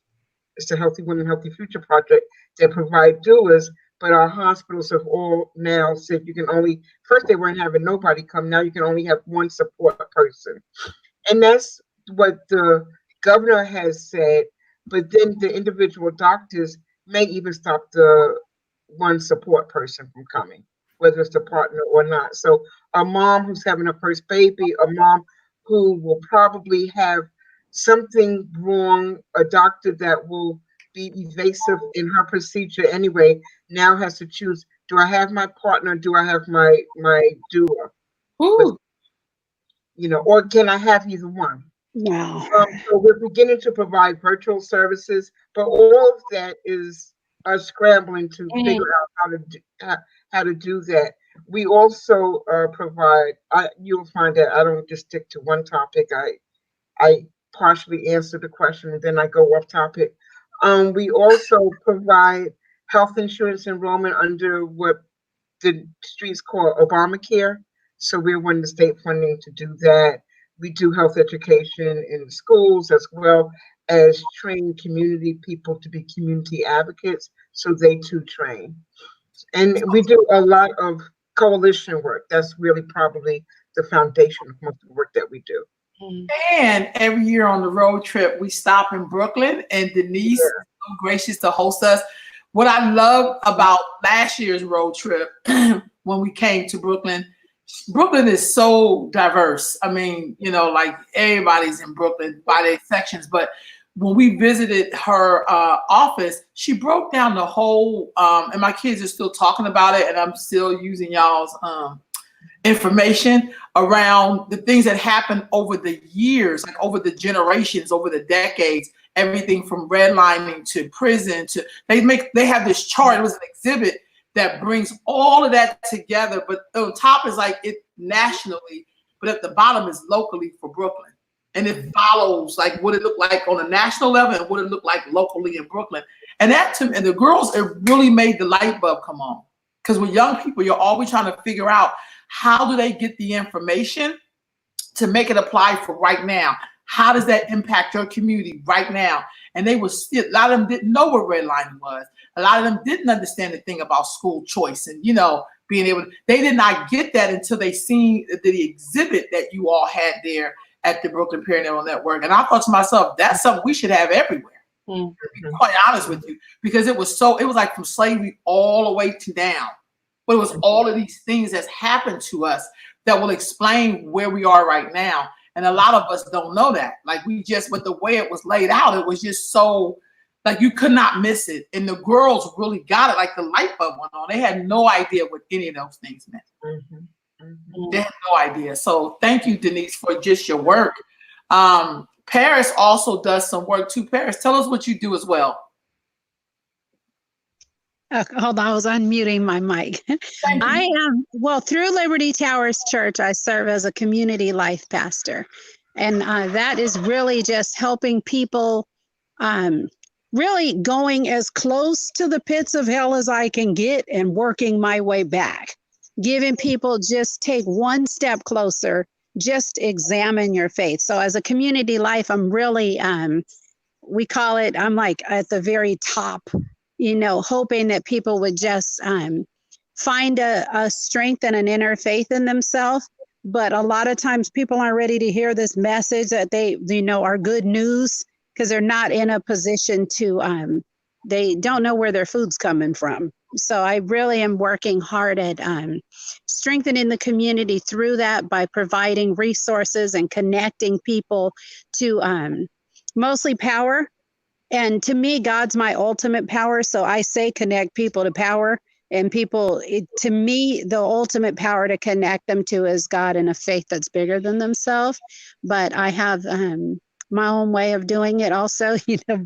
It's the Healthy Women, Healthy Future Project that provide doulas, but our hospitals have all now said you can only, first they weren't having nobody come, now you can only have one support person. And that's what the governor has said, but then the individual doctors may even stop the one support person from coming, whether it's the partner or not. So a mom who's having a first baby, a mom who will probably have something wrong, a doctor that will be evasive in her procedure anyway, now has to choose, do I have my partner, do I have my doula? Ooh. Or can I have either one? Wow. So we're beginning to provide virtual services, but all of that is us scrambling to figure out how to do that. We also provide. You'll find that I don't just stick to one topic. I partially answer the question and then I go off topic. We also provide health insurance enrollment under what the streets call Obamacare. So we're winning the state funding to do that. We do health education in schools as well as train community people to be community advocates. So they too train. And we do a lot of coalition work. That's really probably the foundation of most of the work that we do. And every year on the road trip, we stop in Brooklyn, and Denise is so gracious to host us. What I love about last year's road trip, when we came to Brooklyn, Brooklyn is so diverse. I mean, like everybody's in Brooklyn by their sections. But when we visited her office, she broke down the whole, and my kids are still talking about it, and I'm still using y'all's information around the things that happened over the years, like over the generations, over the decades, everything from redlining to prison to they have this chart. It was an exhibit that brings all of that together, but on top is like it nationally, but at the bottom is locally for Brooklyn. And it follows like what it looked like on a national level and what it looked like locally in Brooklyn. And and the girls, it really made the light bulb come on. Because with young people, you're always trying to figure out how do they get the information to make it apply for right now? How does that impact your community right now? And they were still, a lot of them didn't know what redlining was. A lot of them didn't understand the thing about school choice and, being able to, they did not get that until they seen the exhibit that you all had there at the Brooklyn Perinatal Network. And I thought to myself, that's something we should have everywhere. To be quite honest with you, because it was like from slavery all the way to down. But it was all of these things that's happened to us that will explain where we are right now. And a lot of us don't know that. Like with the way it was laid out, it was just so, like you could not miss it. And the girls really got it, like the light bulb went on. They had no idea what any of those things meant. They had no idea. So thank you, Denise, for just your work. Paris also does some work too. Paris, tell us what you do as well. Hold on, I was unmuting my mic. I am, through Liberty Towers Church, I serve as a community life pastor. And that is really just helping people, really going as close to the pits of hell as I can get and working my way back. Giving people just take one step closer, just examine your faith. So as a community life, I'm really, we call it, I'm like at the very top, hoping that people would just find a strength and an inner faith in themselves. But a lot of times people aren't ready to hear this message that they are good news because they're not in a position to, they don't know where their food's coming from. So I really am working hard at strengthening the community through that by providing resources and connecting people to mostly power. And to me, God's my ultimate power. So I say connect people to power. And people, to me, the ultimate power to connect them to is God and a faith that's bigger than themselves. But I have my own way of doing it also,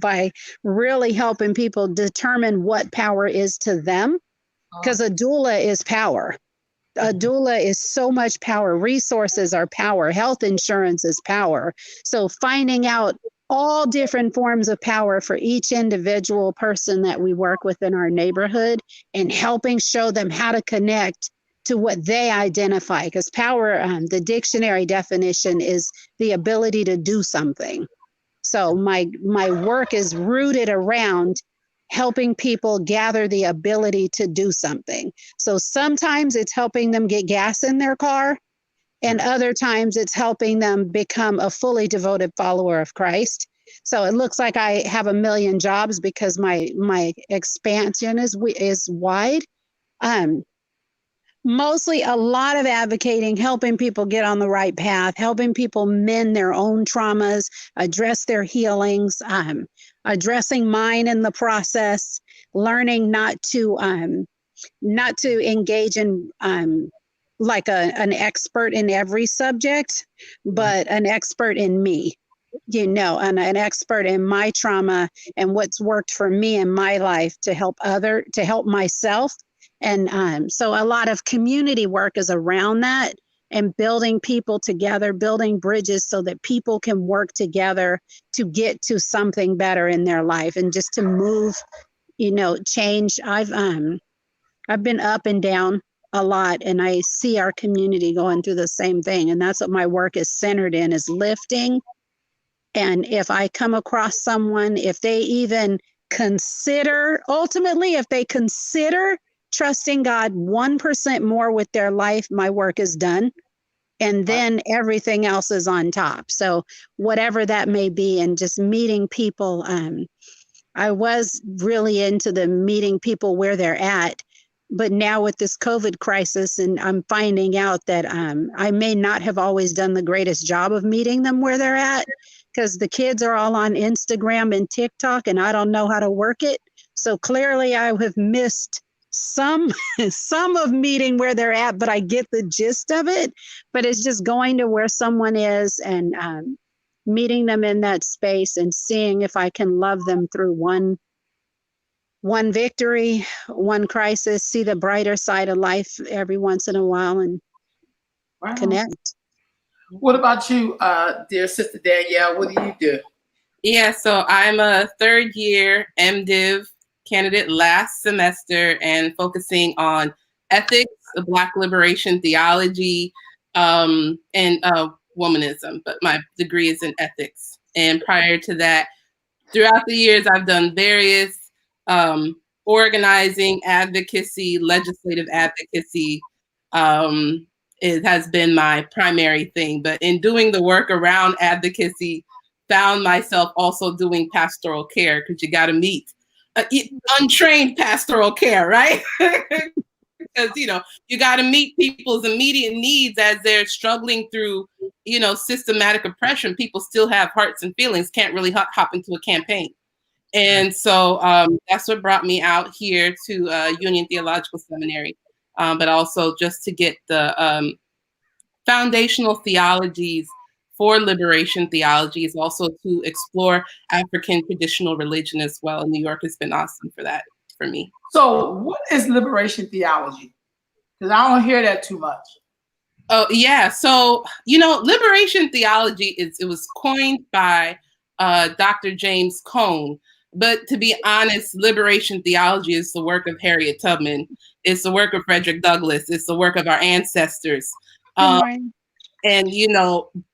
by really helping people determine what power is to them. Because a doula is power. A doula is so much power. Resources are power. Health insurance is power. So finding out all different forms of power for each individual person that we work with in our neighborhood and helping show them how to connect to what they identify. Because power, the dictionary definition is the ability to do something. So my work is rooted around helping people gather the ability to do something. So sometimes it's helping them get gas in their car, and other times it's helping them become a fully devoted follower of Christ. So it looks like I have a million jobs because my expansion is wide. Mostly a lot of advocating, helping people get on the right path, helping people mend their own traumas, address their healings, addressing mine in the process, learning not to engage in like an expert in every subject, but an expert in me, and an expert in my trauma and what's worked for me in my life to help myself. And so a lot of community work is around that and building people together, building bridges so that people can work together to get to something better in their life and just to move, change. I've been up and down a lot, and I see our community going through the same thing. And that's what my work is centered in, is lifting. And if I come across someone, if they even consider, ultimately, if they consider trusting God 1% more with their life, my work is done. And then everything else is on top. So whatever that may be, and just meeting people. I was really into the meeting people where they're at. But now with this COVID crisis, and I'm finding out that I may not have always done the greatest job of meeting them where they're at, because the kids are all on Instagram and TikTok, and I don't know how to work it. So clearly I have missed some of meeting where they're at, but I get the gist of it. But it's just going to where someone is and meeting them in that space and seeing if I can love them through one victory, one crisis, see the brighter side of life every once in a while, and connect. What about you, dear Sister Danielle? What do you do? Yeah, so I'm a third year MDiv candidate last semester and focusing on ethics, Black liberation theology, and womanism, but my degree is in ethics. And prior to that, throughout the years, I've done various organizing, advocacy, legislative advocacy. It has been my primary thing, but in doing the work around advocacy, found myself also doing pastoral care, because you got to meet untrained pastoral care, right? Because you got to meet people's immediate needs as they're struggling through systematic oppression. People still have hearts and feelings, can't really hop into a campaign. And so that's what brought me out here to Union Theological Seminary, but also just to get the foundational theologies for liberation theologies, also to explore African traditional religion as well. And New York has been awesome for that for me. So what is liberation theology? Because I don't hear that too much. Oh, yeah. So, liberation theology, it was coined by Dr. James Cone. But to be honest, liberation theology is the work of Harriet Tubman. It's the work of Frederick Douglass. It's the work of our ancestors. And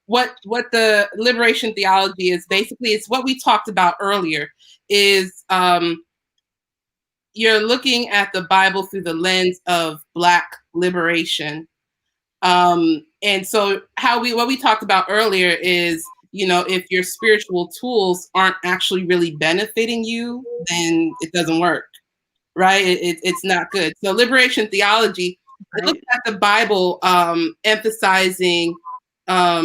what the liberation theology is, basically, it's what we talked about earlier, is you're looking at the Bible through the lens of Black liberation. And so what we talked about earlier is, if your spiritual tools aren't actually really benefiting you, then it doesn't work, right? It's not good. So liberation theology, it looks at the Bible emphasizing our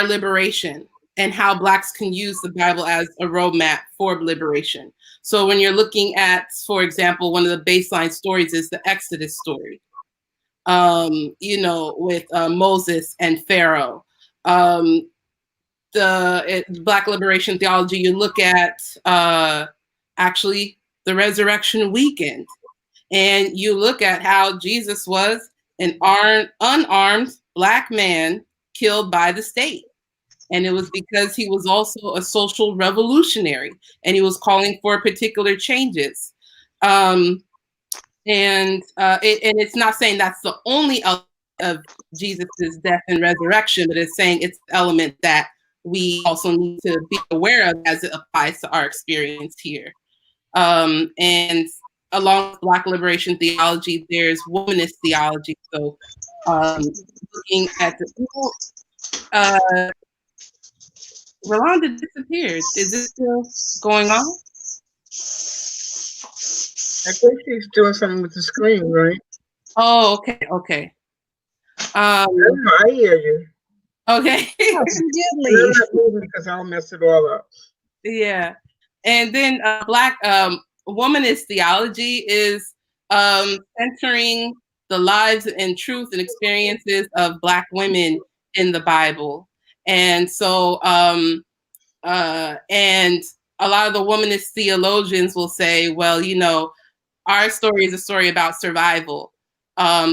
liberation and how Blacks can use the Bible as a roadmap for liberation. So when you're looking at, for example, one of the baseline stories is the Exodus story, with Moses and Pharaoh. Black liberation theology, you look at actually the resurrection weekend, and you look at how Jesus was an unarmed Black man killed by the state. And it was because he was also a social revolutionary, and he was calling for particular changes. And it's not saying that's the only element of Jesus's death and resurrection, but it's saying it's an element that we also need to be aware of as it applies to our experience here. And along with Black liberation theology, there's womanist theology. So looking at the Rolanda disappeared. Is this still going on? I think she's doing something with the screen, right? Oh, okay, okay. I hear you. Okay. Oh, she did And I'm leave. not moving because I'll mess it all up. Yeah. And then Black womanist theology is centering the lives and truth and experiences of Black women in the Bible. And so, and a lot of the womanist theologians will say, well, you know, our story is a story about survival.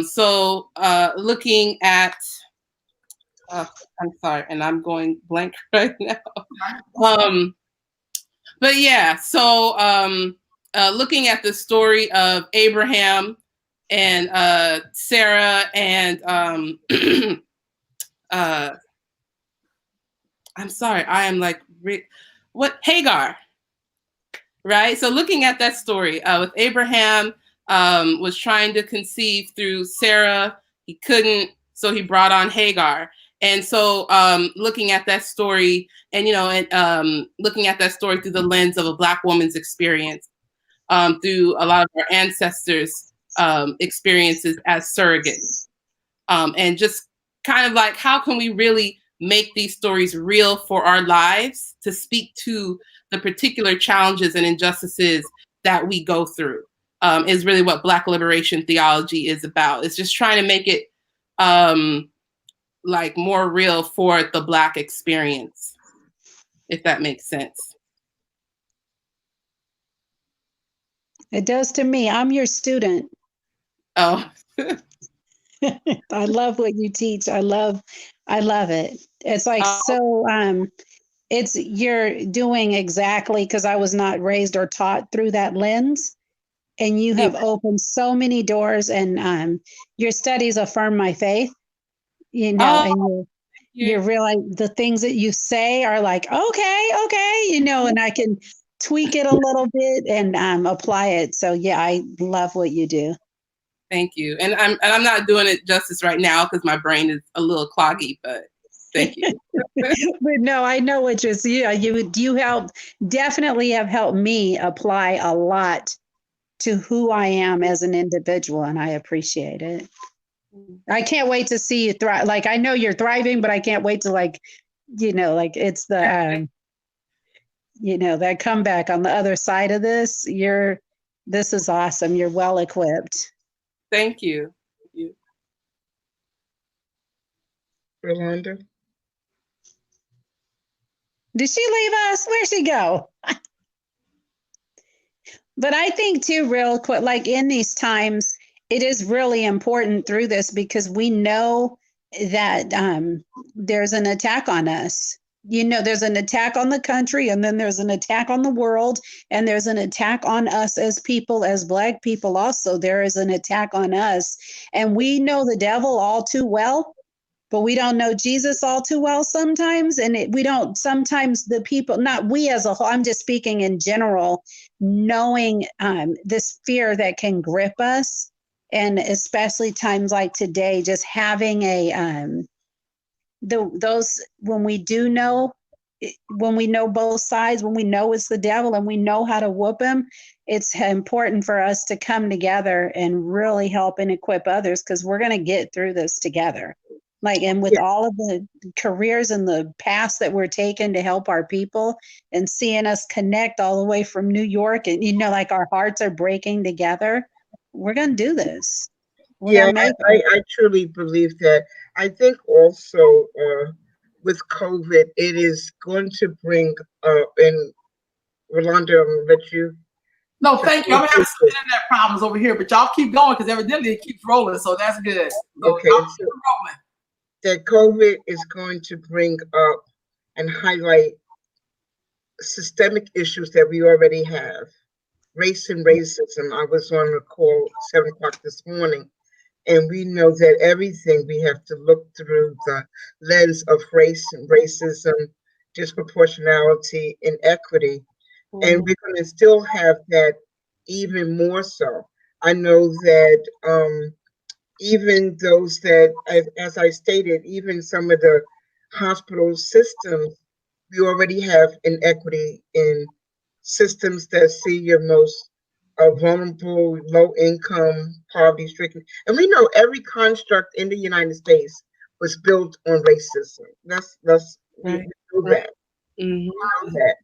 So looking at, I'm sorry, and I'm going blank right now. But yeah, so looking at the story of Abraham and Sarah and I'm sorry, I am like what Hagar, right? So looking at that story with Abraham was trying to conceive through Sarah, he couldn't, so he brought on Hagar. And so looking at that story and, you know, and looking at that story through the lens of a Black woman's experience, through a lot of our ancestors' experiences as surrogates. And just kind of like, how can we really make these stories real for our lives to speak to the particular challenges and injustices that we go through, is really what Black liberation theology is about. It's just trying to make it like more real for the Black experience, if that makes sense. It does to me. I'm your student. Oh, I love what you teach. I love it. It's like it's you're doing exactly because I was not raised or taught through that lens. And you have opened so many doors, and your studies affirm my faith, you know, and you realize the things that you say are like, okay, you know, and I can tweak it a little bit and apply it. So yeah, I love what you do. Thank you. And I'm not doing it justice right now because my brain is a little cloggy, but thank you. But no, I know what you're saying. You help definitely have helped me apply a lot to who I am as an individual, and I appreciate it. I can't wait to see you thrive. Like, I know you're thriving, but I can't wait to, like, you know, like it's the you know, that comeback on the other side of this. This is awesome. You're well equipped. Thank you. Thank you. Rolanda? Did she leave us? Where'd she go? But I think too, real quick, like in these times, it is really important through this because we know that there's an attack on us. You know, there's an attack on the country, and then there's an attack on the world, and there's an attack on us as people, as Black people. Also, there is an attack on us, and we know the devil all too well. But we don't know Jesus all too well sometimes. And we don't, sometimes the people, not we as a whole, I'm just speaking in general, knowing this fear that can grip us. And especially times like today, just having those, when we do know, when we know both sides, when we know it's the devil and we know how to whoop him, it's important for us to come together and really help and equip others because we're going to get through this together. Like, and with all of the careers and the paths that we're taking to help our people and seeing us connect all the way from New York and, you know, like our hearts are breaking together, we're going to do this. I truly believe that. I think also with COVID, it is going to bring, and Rolanda, I'm going to let you. No, thank you. I'm having some internet problems over here, but y'all keep going because evidently it keeps rolling, so that's good. So okay, keep rolling. That COVID is going to bring up and highlight systemic issues that we already have. Race and racism. I was on a call 7 o'clock this morning, and we know that everything we have to look through the lens of race and racism, disproportionality, inequity. And we're going to still have that even more so. I know that even those that, as I stated, even some of the hospital systems, we already have inequity in systems that see your most vulnerable, low income, poverty stricken. And we know every construct in the United States was built on racism. We Right. know that. Mhm. We know that.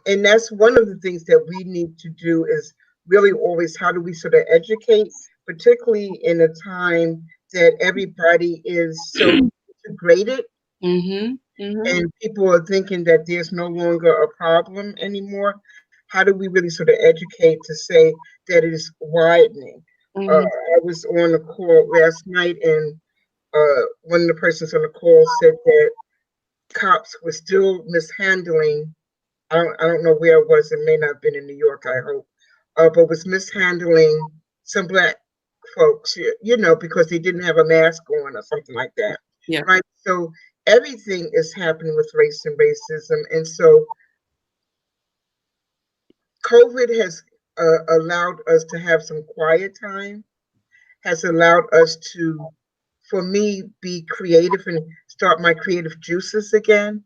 And that's one of the things that we need to do is really always how do we sort of educate, particularly in a time that everybody is so integrated Mhm. Mhm. and people are thinking that there's no longer a problem anymore. How do we really sort of educate to say that it is widening? Mhm. I was on a call last night, and one of the persons on the call said that cops were still mishandling. I don't know where it was. It may not have been in New York, I hope, but was mishandling some black folks, because they didn't have a mask on or something like that. Yeah. Right. So everything is happening with race and racism. And so COVID has allowed us to have some quiet time, has allowed us to, for me, be creative and start my creative juices again.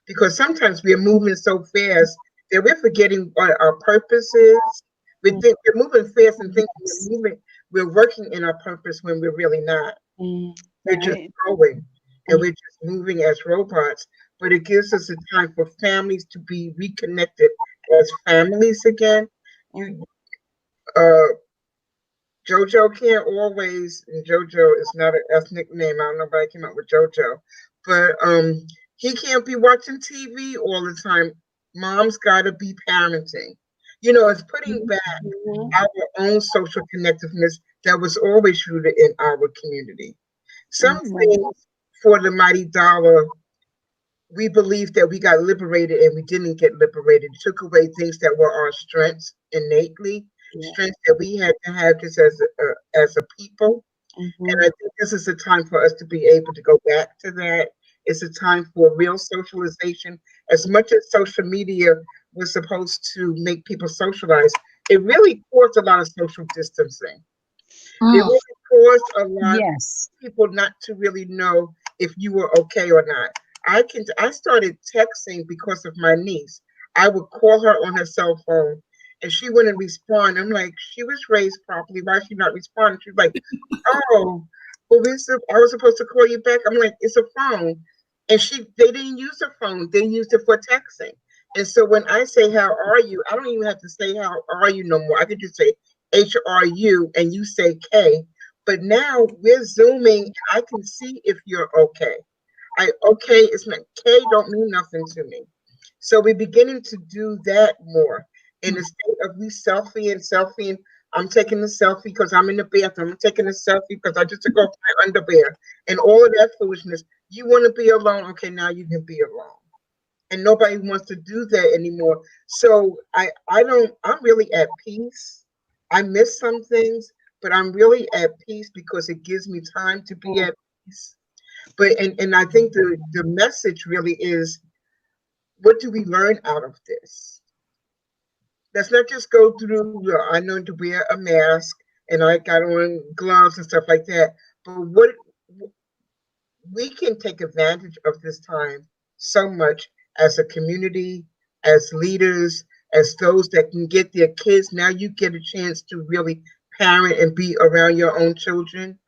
Because sometimes we're moving so fast that we're forgetting what our purpose is. We think we're moving fast and thinking we're working in our purpose when we're really not. Mhm. We're just Right. going and we're just moving as robots. But it gives us a time for families to be reconnected as families again. You, uh, JoJo can't always, and JoJo is not an ethnic name. I don't know why I came up with JoJo, but he can't be watching TV all the time. Mom's got to be parenting. It's putting back Mhm. our own social connectiveness that was always rooted in our community. Some things for the mighty dollar, we believe that we got liberated and we didn't get liberated. It took away things that were our strengths innately, Yeah. strengths that we had to have just as a people. And Mhm. I think this is a time for us to be able to go back to that. It's a time for real socialization. As much as social media was supposed to make people socialize, it really caused a lot of social distancing. It Mm. really caused a lot of Yes. people not to really know if you were okay or not. I started texting because of my niece. I would call her on her cell phone and she wouldn't respond. I'm like, she was raised properly. Why is she not responding? She's like, oh, well, I was supposed to call you back. I'm like, it's a phone. And they didn't use the phone. They used it for texting. And so when I say, how are you? I don't even have to say, how are you no more. I could just say, HRU, and you say K. But now we're zooming. I can see if you're okay. Okay, it's not K don't mean nothing to me. So we're beginning to do that more in the state of we selfie. I'm taking a selfie because I'm in the bathroom. I'm taking a selfie because I just took off my underwear and all of that foolishness. You want to be alone? Okay, now you can be alone. And nobody wants to do that anymore. So I'm really at peace. I miss some things, but I'm really at peace because it gives me time to be at peace. But and I think the message really is, what do we learn out of this? Let's not just go through, I know to wear a mask and I got on gloves and stuff like that, but what we can take advantage of this time so much as a community, as leaders, as those that can get their kids. Now you get a chance to really parent and be around your own children.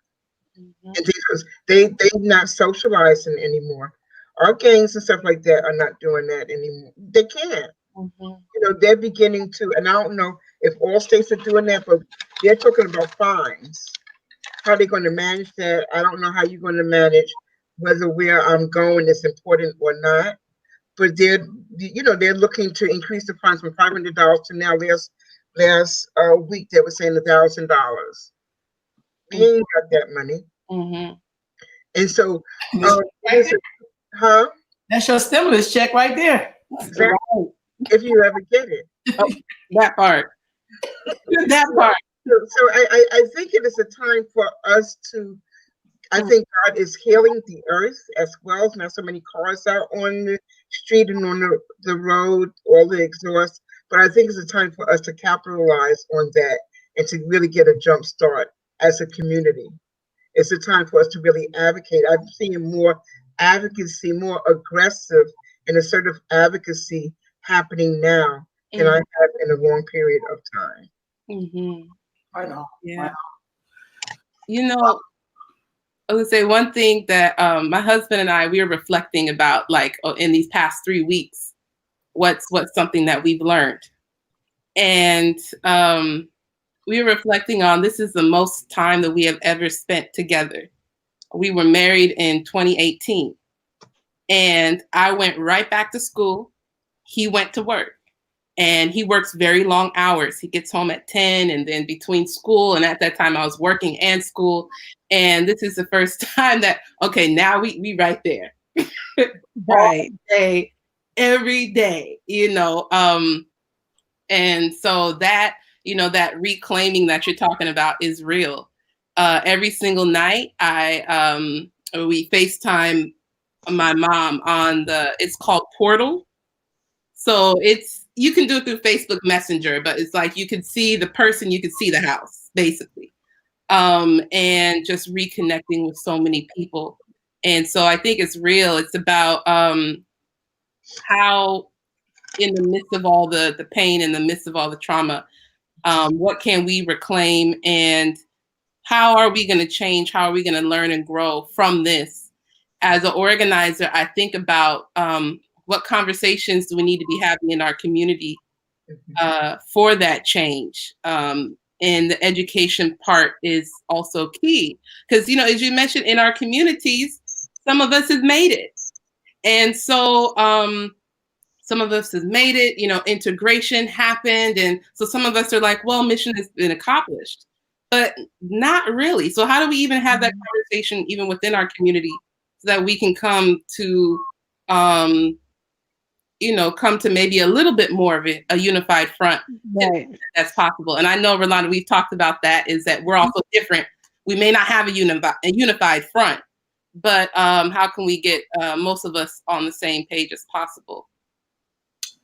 Mhm. And because they not socializing anymore. Our gangs and stuff like that are not doing that anymore. They can't. Mhm. They're beginning to, and I don't know if all states are doing that, but they're talking about fines. How they're going to manage that? I don't know how you're going to manage whether where I'm going is important or not. But they're looking to increase the fines from $500 to now last week they were saying $1,000. We ain't got that money, Mhm. and so This- it is huh? That's your stimulus check right there. Exactly. If you ever get it. That part. That part. So I think it is a time for us to. I think God is healing the earth as well. Not so many cars out on the street and on the road, all the exhaust. But I think it's a time for us to capitalize on that and to really get a jump start as a community. It's a time for us to really advocate. I'm seeing more advocacy, more aggressive and assertive advocacy happening now than I have in a long period of time. Mm-hmm. I know. Yeah. You know, I would say one thing that my husband and I, we were reflecting about, like, in these past 3 weeks, what's something that we've learned. And we were reflecting on, this is the most time that we have ever spent together. We were married in 2018. And I went right back to school. He went to work. And he works very long hours. He gets home at 10, and then between school, and at that time I was working and school. And this is the first time that, okay, now we right there. Right. All day, every day, and so that, that reclaiming that you're talking about is real. Every single night we FaceTime my mom on it's called Portal. So you can do it through Facebook Messenger, but it's like you can see the person, you can see the house, basically. And just reconnecting with so many people. And so I think it's real. It's about how, in the midst of all the pain, in the midst of all the trauma, what can we reclaim, and how are we going to change? How are we going to learn and grow from this? As an organizer, I think about what conversations do we need to be having in our community for that change. And the education part is also key. Because, as you mentioned, in our communities, some of us have made it. And so some of us have made it, integration happened. And so some of us are like, well, mission has been accomplished. But not really. So how do we even have that conversation even within our community, so that we can come to come to maybe a little bit more of a unified front? Right. That's possible. And I know, Rolanda, we've talked about that, is that we're also different. We may not have a unified front, but how can we get most of us on the same page as possible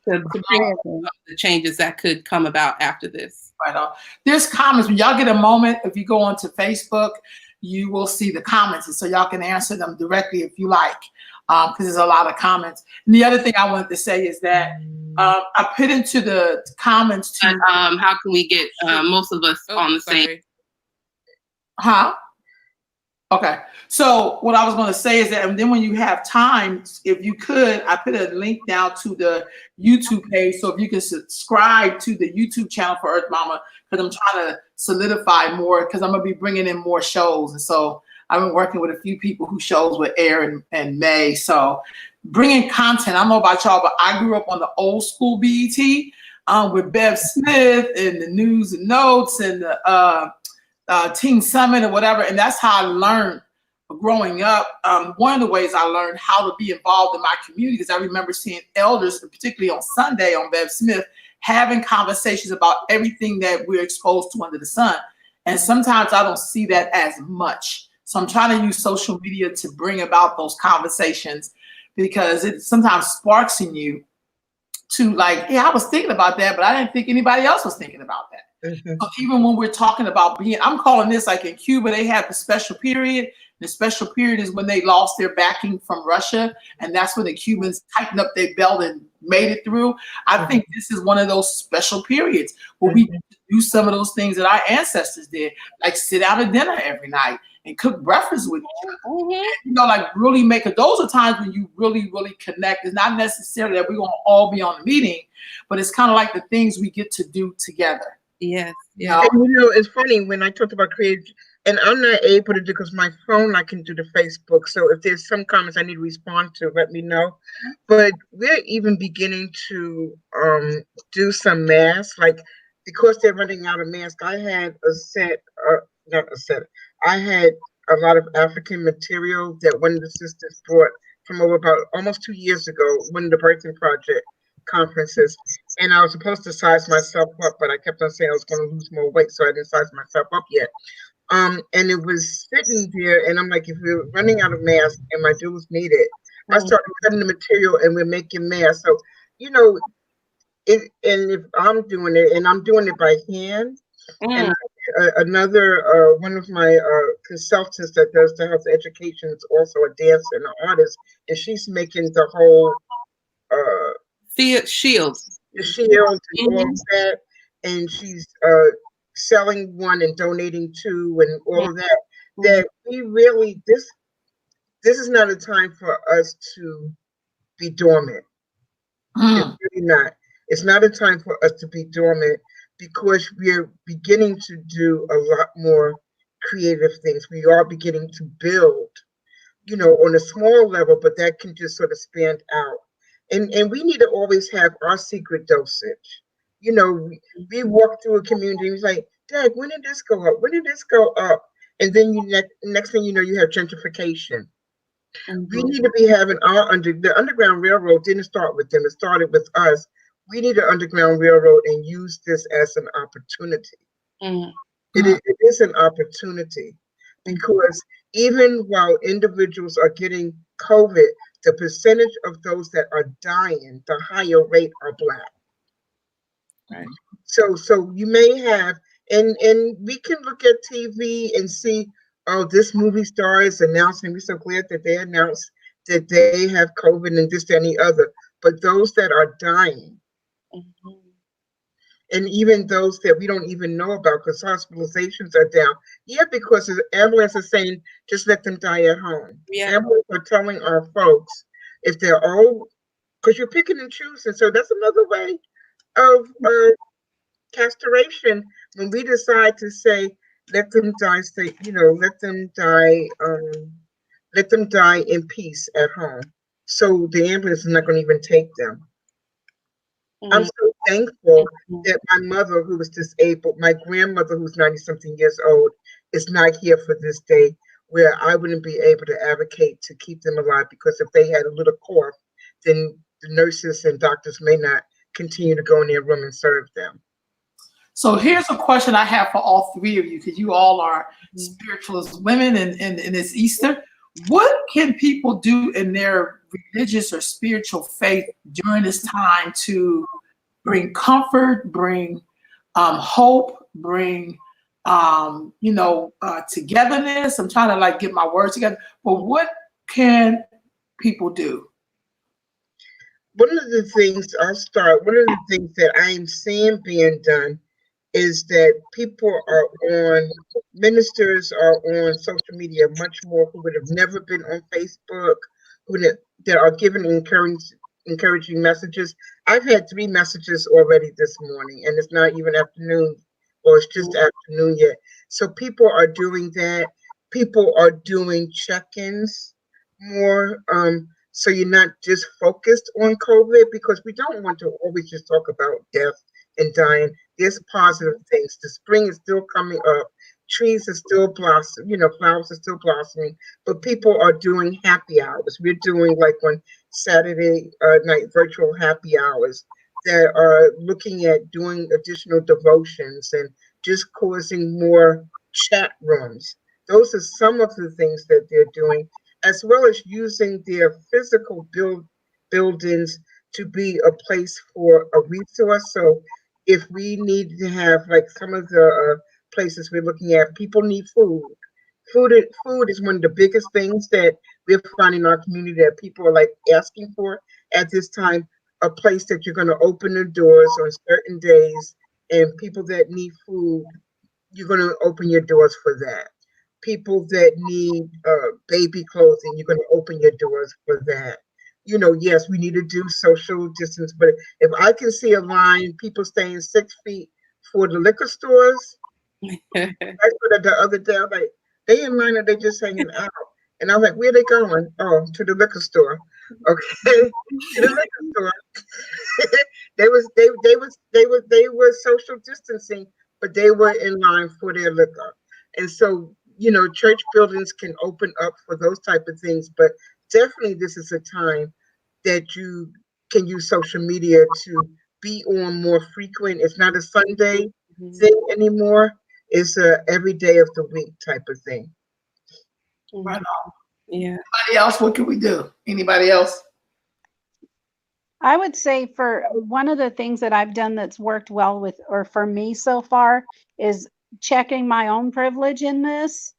to bring the changes that could come about after this? Right on. There's comments. When y'all get a moment, if you go onto Facebook, you will see the comments, and so y'all can answer them directly if you like, because there's a lot of comments. And the other thing I wanted to say is that I put into the comments too. How can we get most of us on the same? Huh? Okay. So what I was going to say is that, and then when you have time, if you could, I put a link down to the YouTube page. So if you can subscribe to the YouTube channel for Earth Mama, because I'm trying to solidify more, because I'm going to be bringing in more shows. And so I've been working with a few people whose shows will air in May. So bringing content. I don't know about y'all, but I grew up on the old school BET with Bev Smith and the News and Notes and the Teen Summit or whatever. And that's how I learned growing up. One of the ways I learned how to be involved in my community, because I remember seeing elders, particularly on Sunday on Bev Smith, having conversations about everything that we're exposed to under the sun. And sometimes I don't see that as much. So I'm trying to use social media to bring about those conversations, because it sometimes sparks in you to like, yeah, I was thinking about that, but I didn't think anybody else was thinking about that. So even when we're talking about I'm calling this, like in Cuba, they have the special period. The special period is when they lost their backing from Russia, and that's when the Cubans tightened up their belt and made it through. I think this is one of those special periods where we do some of those things that our ancestors did, like sit down at dinner every night and cook breakfast with each other. And, like really make it. Those are times when you really, really connect. It's not necessarily that we're going to all be on the meeting, but it's kind of like the things we get to do together. Yes. Yeah. And it's funny when I talked about creative, and I'm not able to do, because my phone, I can do the Facebook. So if there's some comments I need to respond to, let me know. But we're even beginning to do some masks, like, because they're running out of masks. I had I had a lot of African material that one of the sisters brought from over about almost 2 years ago, one of the Birthing Project conferences, and I was supposed to size myself up, but I kept on saying I was going to lose more weight, so I didn't size myself up yet. And it was sitting there, and I'm like, if we're running out of masks and my dudes need it, I started cutting the material and we're making masks. So, and if I'm doing it, and I'm doing it by hand, and another one of my consultants that does the health education is also a dancer and an artist, and she's making the whole shields. The shields and all of that, and she's selling one and donating two and all of that, that we really, this is not a time for us to be dormant. It's really not. It's not a time for us to be dormant because we're beginning to do a lot more creative things. We are beginning to build, you know, on a small level, but that can just sort of expand out. And we need to always have our secret dosage. You know, we walk through a community and it's like, Dad, when did this go up? When did this go up? And then you next thing you know, you have gentrification. We need to be having the Underground Railroad didn't start with them, it started with us. We need an Underground Railroad and use this as an opportunity. It is an opportunity because even while individuals are getting COVID, the percentage of those that are dying, the higher rate are Black. Right. So you may have, and we can look at TV and see, oh, this movie star is announcing. We're so glad that they announced that they have COVID and this, that, and the other. But those that are dying, and even those that we don't even know about because hospitalizations are down. Yeah, because the ambulance is saying, just let them die at home. Yeah. Ambulance are telling our folks, if they're old, because you're picking and choosing. So that's another way of castration when we decide to say, let them die, let them die in peace at home. So the ambulance is not going to even take them. I'm so thankful that my mother, who was disabled, my grandmother, who's 90-something years old, is not here for this day, where I wouldn't be able to advocate to keep them alive, because if they had a little cough, then the nurses and doctors may not continue to go in their room and serve them. So here's a question I have for all three of you, because you all are spiritualist women and it's Easter. What can people do in their religious or spiritual faith during this time to bring comfort, bring hope, bring togetherness? I'm trying to like get my words together. But what can people do? One of the things that I am seeing being done is that ministers are on social media much more, who would have never been on Facebook, that are giving encouraging messages. I've had 3 messages already this morning, and it's not even afternoon, or it's just afternoon yet. So people are doing that. People are doing check-ins more. So you're not just focused on COVID, because we don't want to always just talk about death and dying. There's positive things. The spring is still coming up. Trees are still blossoming, flowers are still blossoming, but people are doing happy hours. We're doing, like, on Saturday night, virtual happy hours that are looking at doing additional devotions and just causing more chat rooms. Those are some of the things that they're doing, as well as using their physical buildings to be a place for a resource. So if we need to have, like, some of the places we're looking at, people need food. Food is one of the biggest things that we're finding in our community that people are, like, asking for at this time. A place that you're going to open the doors on certain days, and people that need food, you're going to open your doors for that. People that need baby clothing, you're going to open your doors for that. Yes, we need to do social distance, but if I can see a line, people staying 6 feet for the liquor stores, I saw that the other day, I was like, they in line or they just hanging out? And I was like, where are they going? Oh, to the liquor store. Okay, to the liquor store. they were social distancing, but they were in line for their liquor. And so, church buildings can open up for those type of things, but definitely this is a time that you can use social media to be on more frequent. It's not a Sunday thing anymore. It's a every day of the week type of thing. Right on. Yeah. Anybody else? What can we do? Anybody else? I would say, for one of the things that I've done that's worked well with, or for me so far, is checking my own privilege in this,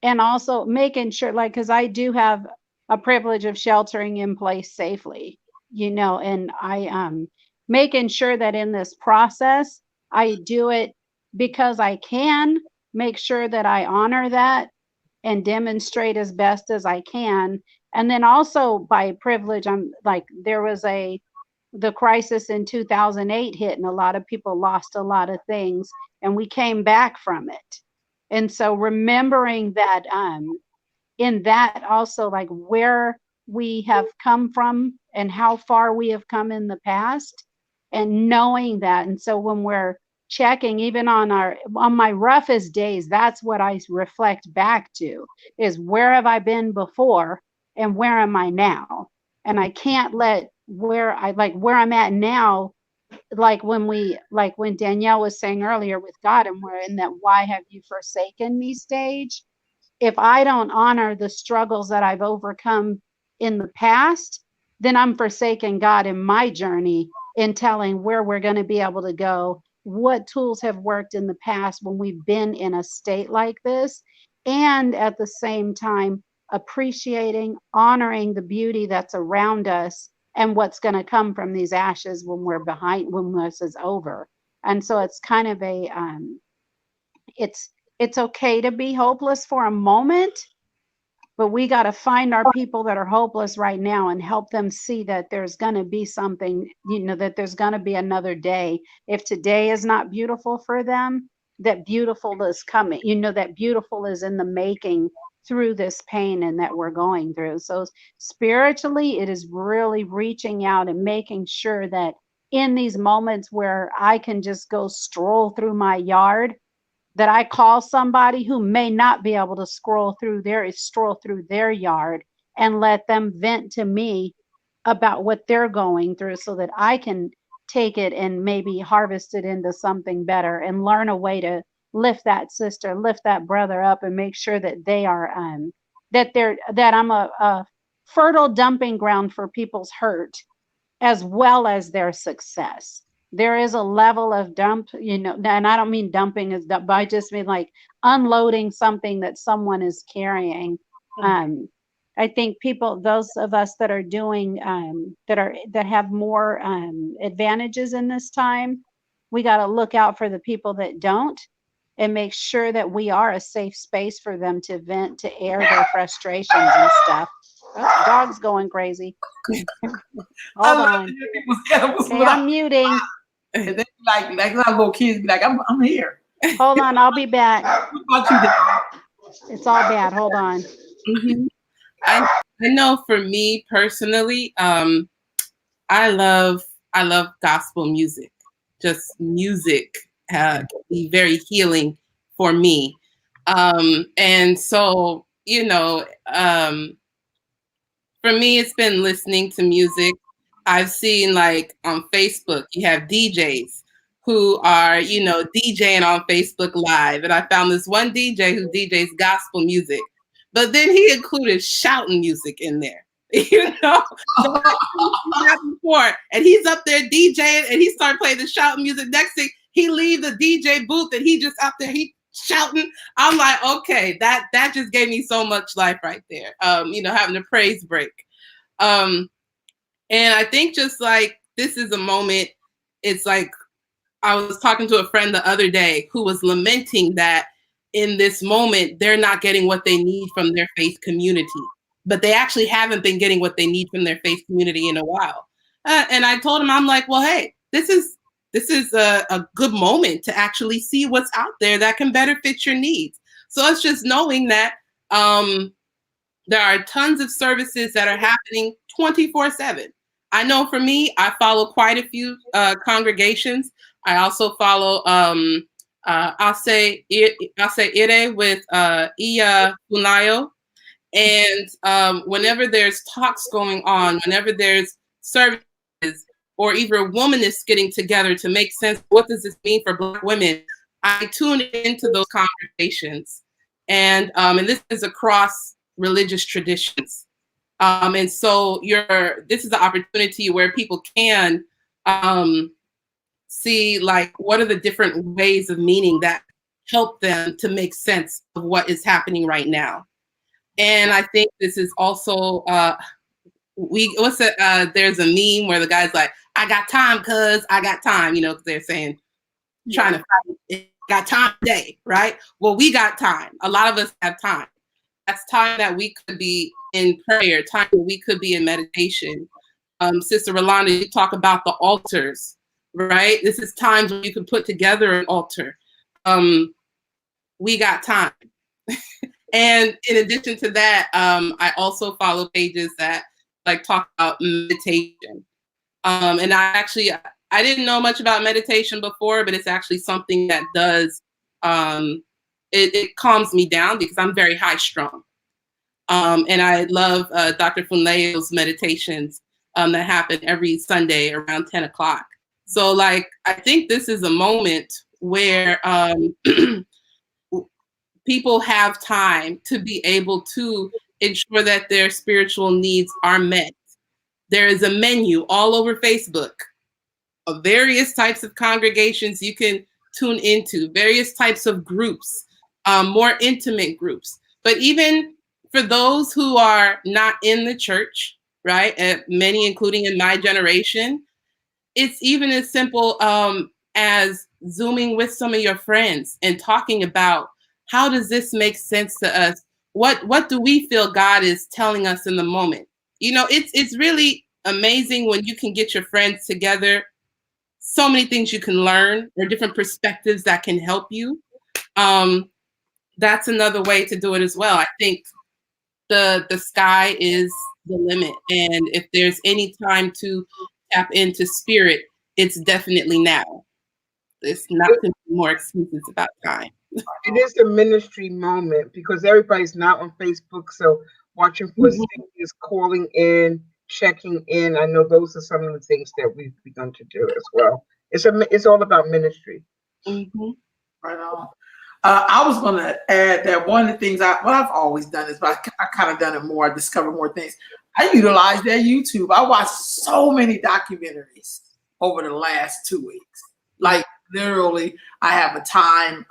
and also making sure, like, because I do have a privilege of sheltering in place safely, and I making sure that in this process, I do it because I can make sure that I honor that and demonstrate as best as I can. And then also by privilege, I'm like, there was the crisis in 2008 hit, and a lot of people lost a lot of things, and we came back from it. And so remembering that, in that also, like where we have come from and how far we have come in the past, and knowing that. And so when we're checking, even on my roughest days, that's what I reflect back to, is where have I been before and where am I now? And I can't let where I'm at now, like when Danielle was saying earlier with God, and we're in that why have you forsaken me stage. If I don't honor the struggles that I've overcome in the past, then I'm forsaking God in my journey, in telling where we're going to be able to go, what tools have worked in the past when we've been in a state like this, and at the same time appreciating, honoring the beauty that's around us and what's going to come from these ashes when this is over. And so it's kind of it's okay to be hopeless for a moment, but we got to find our people that are hopeless right now and help them see that there's going to be something, that there's going to be another day. If today is not beautiful for them, that beautiful is coming, that beautiful is in the making through this pain and that we're going through. So spiritually, it is really reaching out and making sure that in these moments where I can just go stroll through my yard, that I call somebody who may not be able to stroll through their yard and let them vent to me about what they're going through, so that I can take it and maybe harvest it into something better and learn a way to lift that sister, lift that brother up, and make sure that they are that I'm a fertile dumping ground for people's hurt as well as their success. There is a level of dump, and I don't mean dumping as dump, but I just mean like unloading something that someone is carrying. I think those of us that are doing, that have more advantages in this time, we got to look out for the people that don't, and make sure that we are a safe space for them to vent, to air their frustrations and stuff. Oh, dog's going crazy. Hold on. Okay, I'm muting. And they like little kids be like, I'm here. Hold on, I'll be back. What about you, Dan? It's all bad. Hold on. Mm-hmm. I know for me personally, I love gospel music. Just music can be very healing for me. And so, for me, it's been listening to music. I've seen like on Facebook, you have DJs who are, DJing on Facebook Live. And I found this one DJ who DJs gospel music, but then he included shouting music in there, before, and he's up there DJing and he started playing the shouting music. Next thing, he leaves the DJ booth and he just out there, he shouting. I'm like, okay, that just gave me so much life right there. Having a praise break. And I think just like this is a moment, it's like I was talking to a friend the other day who was lamenting that in this moment, they're not getting what they need from their faith community, but they actually haven't been getting what they need from their faith community in a while. And I told him, I'm like, well, hey, this is a good moment to actually see what's out there that can better fit your needs. So it's just knowing that there are tons of services that are happening 24/7. I know for me, I follow quite a few congregations. I also follow Ase Ire with Iya Funayo. And whenever there's talks going on, whenever there's services, or even a womanists getting together to make sense, what does this mean for Black women? I tune into those conversations. And this is across religious traditions. And so this is the opportunity where people can see like what are the different ways of meaning that help them to make sense of what is happening right now. And I think this is also there's a meme where the guy's like, I got time, cuz I got time, because they're saying trying to fight got time today, right? Well, we got time. A lot of us have time. That's time that we could be in prayer, time that we could be in meditation. Sister Rolanda, you talk about the altars, right? This is times when you can put together an altar. We got time. And in addition to that, I also follow pages that like talk about meditation. And I didn't know much about meditation before, but it's actually something that does, it calms me down because I'm very high strung. And I love Dr. Funleo's meditations that happen every Sunday around 10 o'clock. So like, I think this is a moment where people have time to be able to ensure that their spiritual needs are met. There is a menu all over Facebook of various types of congregations you can tune into, various types of groups, more intimate groups. But even for those who are not in the church, right, many including in my generation, it's even as simple as Zooming with some of your friends and talking about, how does this make sense to us? What do we feel God is telling us in the moment? You know, it's really amazing when you can get your friends together. So many things you can learn, or different perspectives that can help you. That's another way to do it as well. I think the sky is the limit. And if there's any time to tap into spirit, it's definitely now. It's not more excuses about time. It is a ministry moment because everybody's not on Facebook. So watching for singers, calling in, checking in. I know those are some of the things that we've begun to do as well. It's all about ministry. Mm-hmm. Right on. I was going to add that one of the things I've always done is, but I kind of done it more. I discovered more things. I utilize their YouTube. I watched so many documentaries over the last 2 weeks. Like literally, I have a time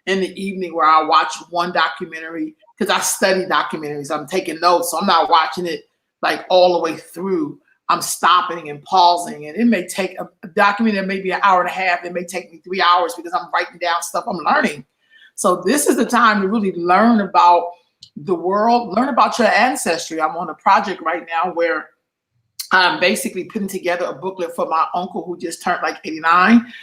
in the evening where I watch one documentary because I study documentaries. I'm taking notes, so I'm not watching it like all the way through. I'm stopping and pausing, and it may take a documentary that may be an hour and a half. It may take me 3 hours because I'm writing down stuff I'm learning. So this is the time to really learn about the world, learn about your ancestry. I'm on a project right now where I'm basically putting together a booklet for my uncle who just turned like 89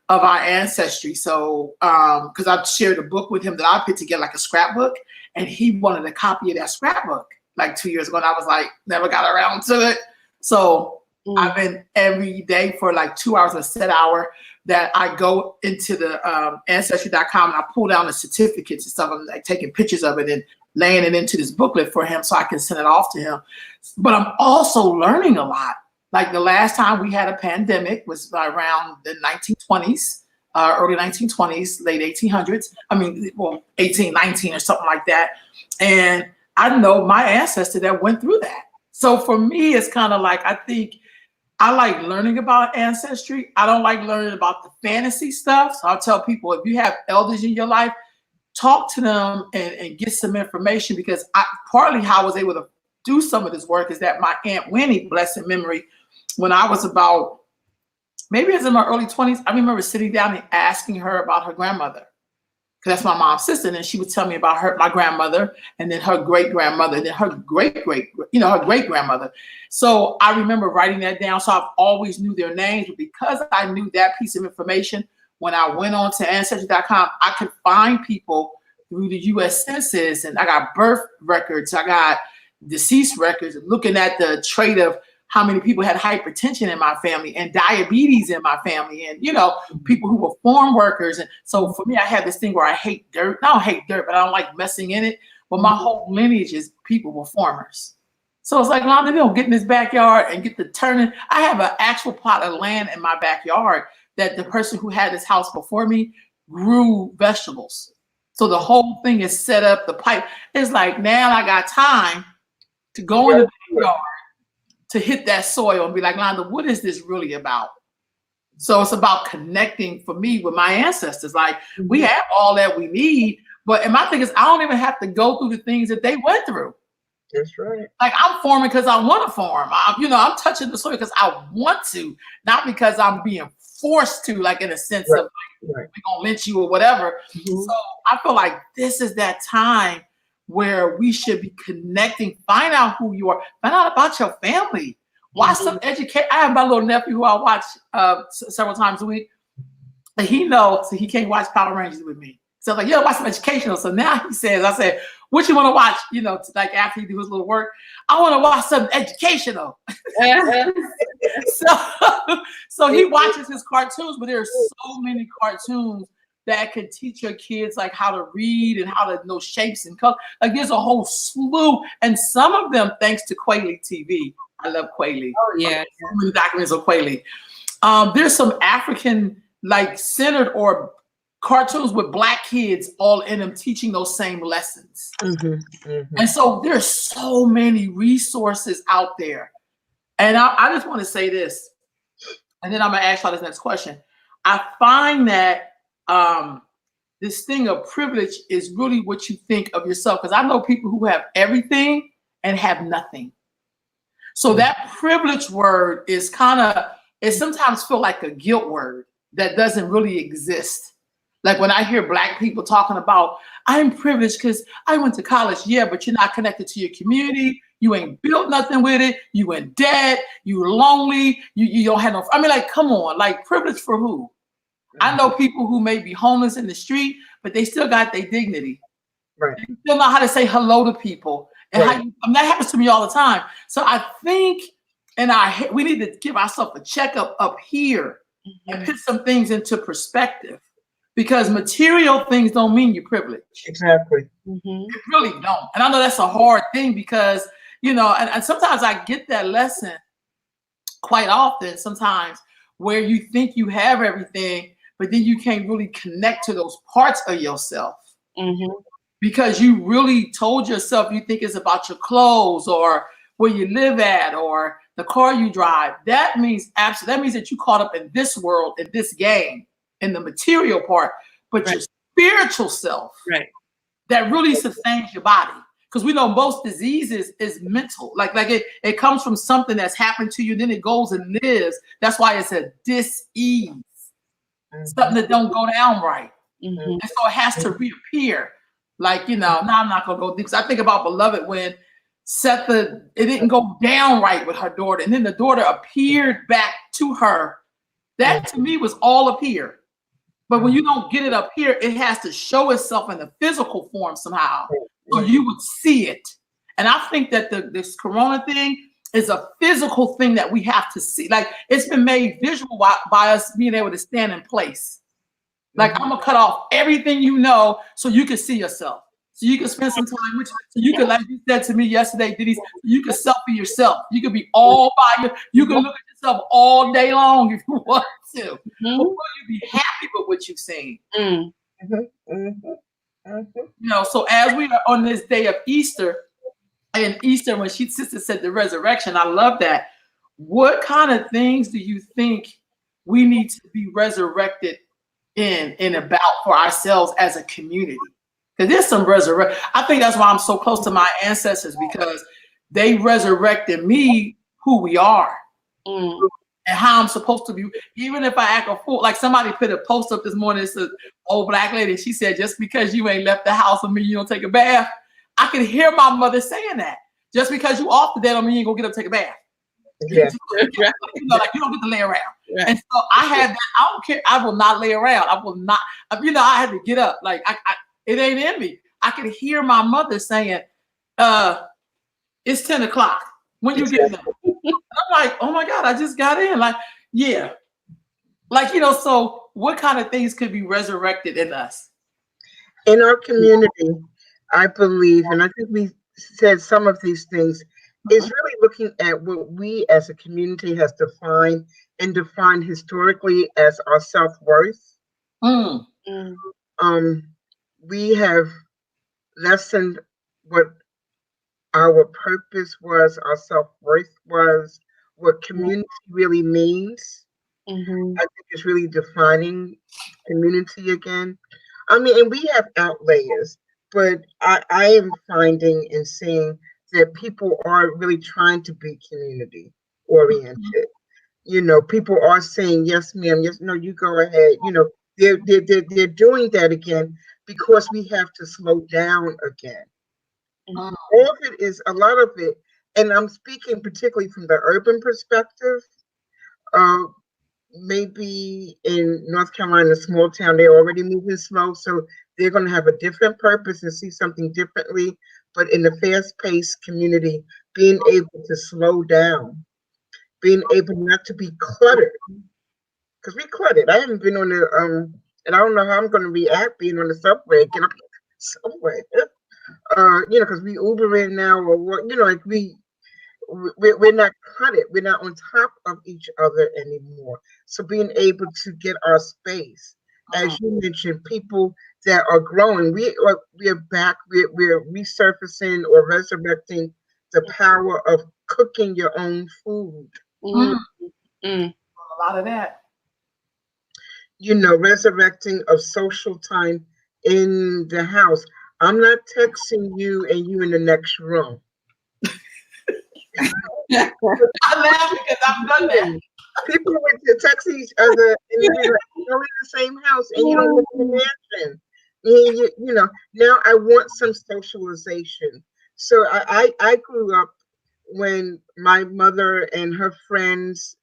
of our ancestry. So, because I've shared a book with him that I put together like a scrapbook, and he wanted a copy of that scrapbook like 2 years ago. And I was like, never got around to it. So I've been every day for like 2 hours, a set hour, that I go into the ancestry.com and I pull down the certificates and stuff. I'm like taking pictures of it and laying it into this booklet for him so I can send it off to him. But I'm also learning a lot. Like the last time we had a pandemic was around the 1920s, early 1920s, late 1800s. I mean, well, 1819 or something like that. And I know my ancestor that went through that. So for me, it's kind of like, I think I like learning about ancestry. I don't like learning about the fantasy stuff. So I'll tell people, if you have elders in your life, talk to them and get some information, because partly how I was able to do some of this work is that my Aunt Winnie, blessed memory, when I was about, maybe it was in my early 20s, I remember sitting down and asking her about her grandmother, because that's my mom's sister, and she would tell me about my grandmother, and then her great-grandmother, and then her great-grandmother. So I remember writing that down. So I've always knew their names, but because I knew that piece of information, when I went on to Ancestry.com, I could find people through the U.S. Census, and I got birth records, I got deceased records, looking at the trait of how many people had hypertension in my family and diabetes in my family, and, you know, people who were farm workers. And so for me, I had this thing where I hate dirt. I don't hate dirt, but I don't like messing in it. But my whole lineage is people were farmers. So it's like, well, they don't get in this backyard and get the turning. I have an actual plot of land in my backyard that the person who had this house before me grew vegetables. So the whole thing is set up, the pipe. It's like, now I got time to go in the backyard to hit that soil and be like, Londa, what is this really about? So it's about connecting for me with my ancestors. Like, we have all that we need, but and my thing is, I don't even have to go through the things that they went through. That's right. Like, I'm farming because I want to farm. I'm touching the soil because I want to, not because I'm being forced to, like in a sense Right. of like, Right. we're gonna lynch you or whatever. Mhm. So I feel like this is that time where we should be connecting, find out who you are, find out about your family. Watch some educate. I have my little nephew who I watch several times a week. And he knows, so he can't watch Power Rangers with me. So I'm like, yeah, watch some educational. So now he says, I said, what you want to watch? You know, like after he do his little work, I want to watch something educational. So he watches his cartoons, but there's so many cartoons that can teach your kids like how to read and how to know shapes and color. Like there's a whole slew, and some of them thanks to Quayle TV. I love Quayle. Oh yeah. So many documents on Quayle. There's some African like centered or cartoons with Black kids all in them teaching those same lessons. And so there's so many resources out there. And I just want to say this, and then I'm gonna ask y'all this next question. I find that this thing of privilege is really what you think of yourself. Because I know people who have everything and have nothing. So that privilege word is kind of, it sometimes feel like a guilt word that doesn't really exist. Like when I hear Black people talking about, I'm privileged because I went to college. Yeah, but you're not connected to your community. You ain't built nothing with it. You in debt. You're lonely. You don't have no, I mean, like, come on, like privilege for who? I know people who may be homeless in the street, but they still got their dignity. Right. They still know how to say hello to people. And Right. how you, I mean, that happens to me all the time. So I think, and we need to give ourselves a checkup up here and put some things into perspective, because material things don't mean you're privileged. Exactly. It really don't. And I know that's a hard thing because, you know, and sometimes I get that lesson quite often, sometimes where you think you have everything, but then you can't really connect to those parts of yourself. Because you really told yourself you think it's about your clothes or where you live at or the car you drive. That means absolutely, that means that you caught up in this world, in this game, in the material part, but your spiritual self, that really sustains your body. Because we know most diseases is mental. Like it comes from something that's happened to you, then it goes and lives. That's why it's a dis-ease. Something that don't go down right. And so it has to reappear. Like, you know, now I'm not gonna go deep, because I think about Beloved when Setha, it didn't go down right with her daughter, and then the daughter appeared back to her. That to me was all up here. But when you don't get it up here, it has to show itself in the physical form somehow, so you would see it. And I think that this corona thing is a physical thing that we have to see. Like it's been made visual by us being able to stand in place. Like I'm gonna cut off everything you know so you can see yourself. So you can spend some time with you. So you can, like you said to me yesterday, Denise, you can selfie yourself. You can be all by you can look at yourself all day long if you want to. But will you be happy with what you've seen? You know, so as we are on this day of Easter, and Easter, when sister said the resurrection, I love that. What kind of things do you think we need to be resurrected in and about for ourselves as a community? Because there's some resurrect. I think that's why I'm so close to my ancestors, because they resurrected me who we are and how I'm supposed to be. Even if I act a fool, like somebody put a post up this morning, it says, old Black lady, she said, just because you ain't left the house don't mean you don't take a bath. I can hear my mother saying that. Just because you off the day don't mean you ain't gonna get up and take a bath. Yeah. You know, like you don't get to lay around. And so I had that. I don't care. I will not lay around. I will not. You know, I had to get up. Like it ain't in me. I could hear my mother saying, "It's 10 o'clock. When you getting up?" I'm like, "Oh my God, I just got in." Like, yeah. Like, you know. So, what kind of things could be resurrected in us? In our community, I believe, and I think we said some of these things, is really looking at what we as a community has defined and defined historically as our self-worth. We have lessened what our purpose was, our self-worth was, what community really means. I think it's really defining community again. I mean, and we have outlayers, but I am finding and seeing that people are really trying to be community oriented. You know, people are saying, yes, ma'am, yes, no, you go ahead. You know, they're doing that again because we have to slow down again. Mm. All of it is a lot of it, and I'm speaking particularly from the urban perspective. Uh, Maybe in North Carolina, a small town, they're already moving slow, so they're going to have a different purpose and see something differently. But in the fast-paced community, being able to slow down, being able not to be cluttered, because we cluttered. I haven't been on the and I don't know how I'm going to react being on the subway. Get up subway, you know, because we Uber in now or what, you know, like we're not cluttered. We're not on top of each other anymore. So being able to get our space, as you mentioned, people that are growing, we are back. We're resurfacing or resurrecting the power of cooking your own food. Mm. Mm. A lot of that. You know, resurrecting of social time in the house. I'm not texting you and you in the next room. I laugh because I've done that. People would text each other and be like, you're in the same house and you don't live in the mansion. You know, now I want some socialization. So I grew up when my mother and her friends,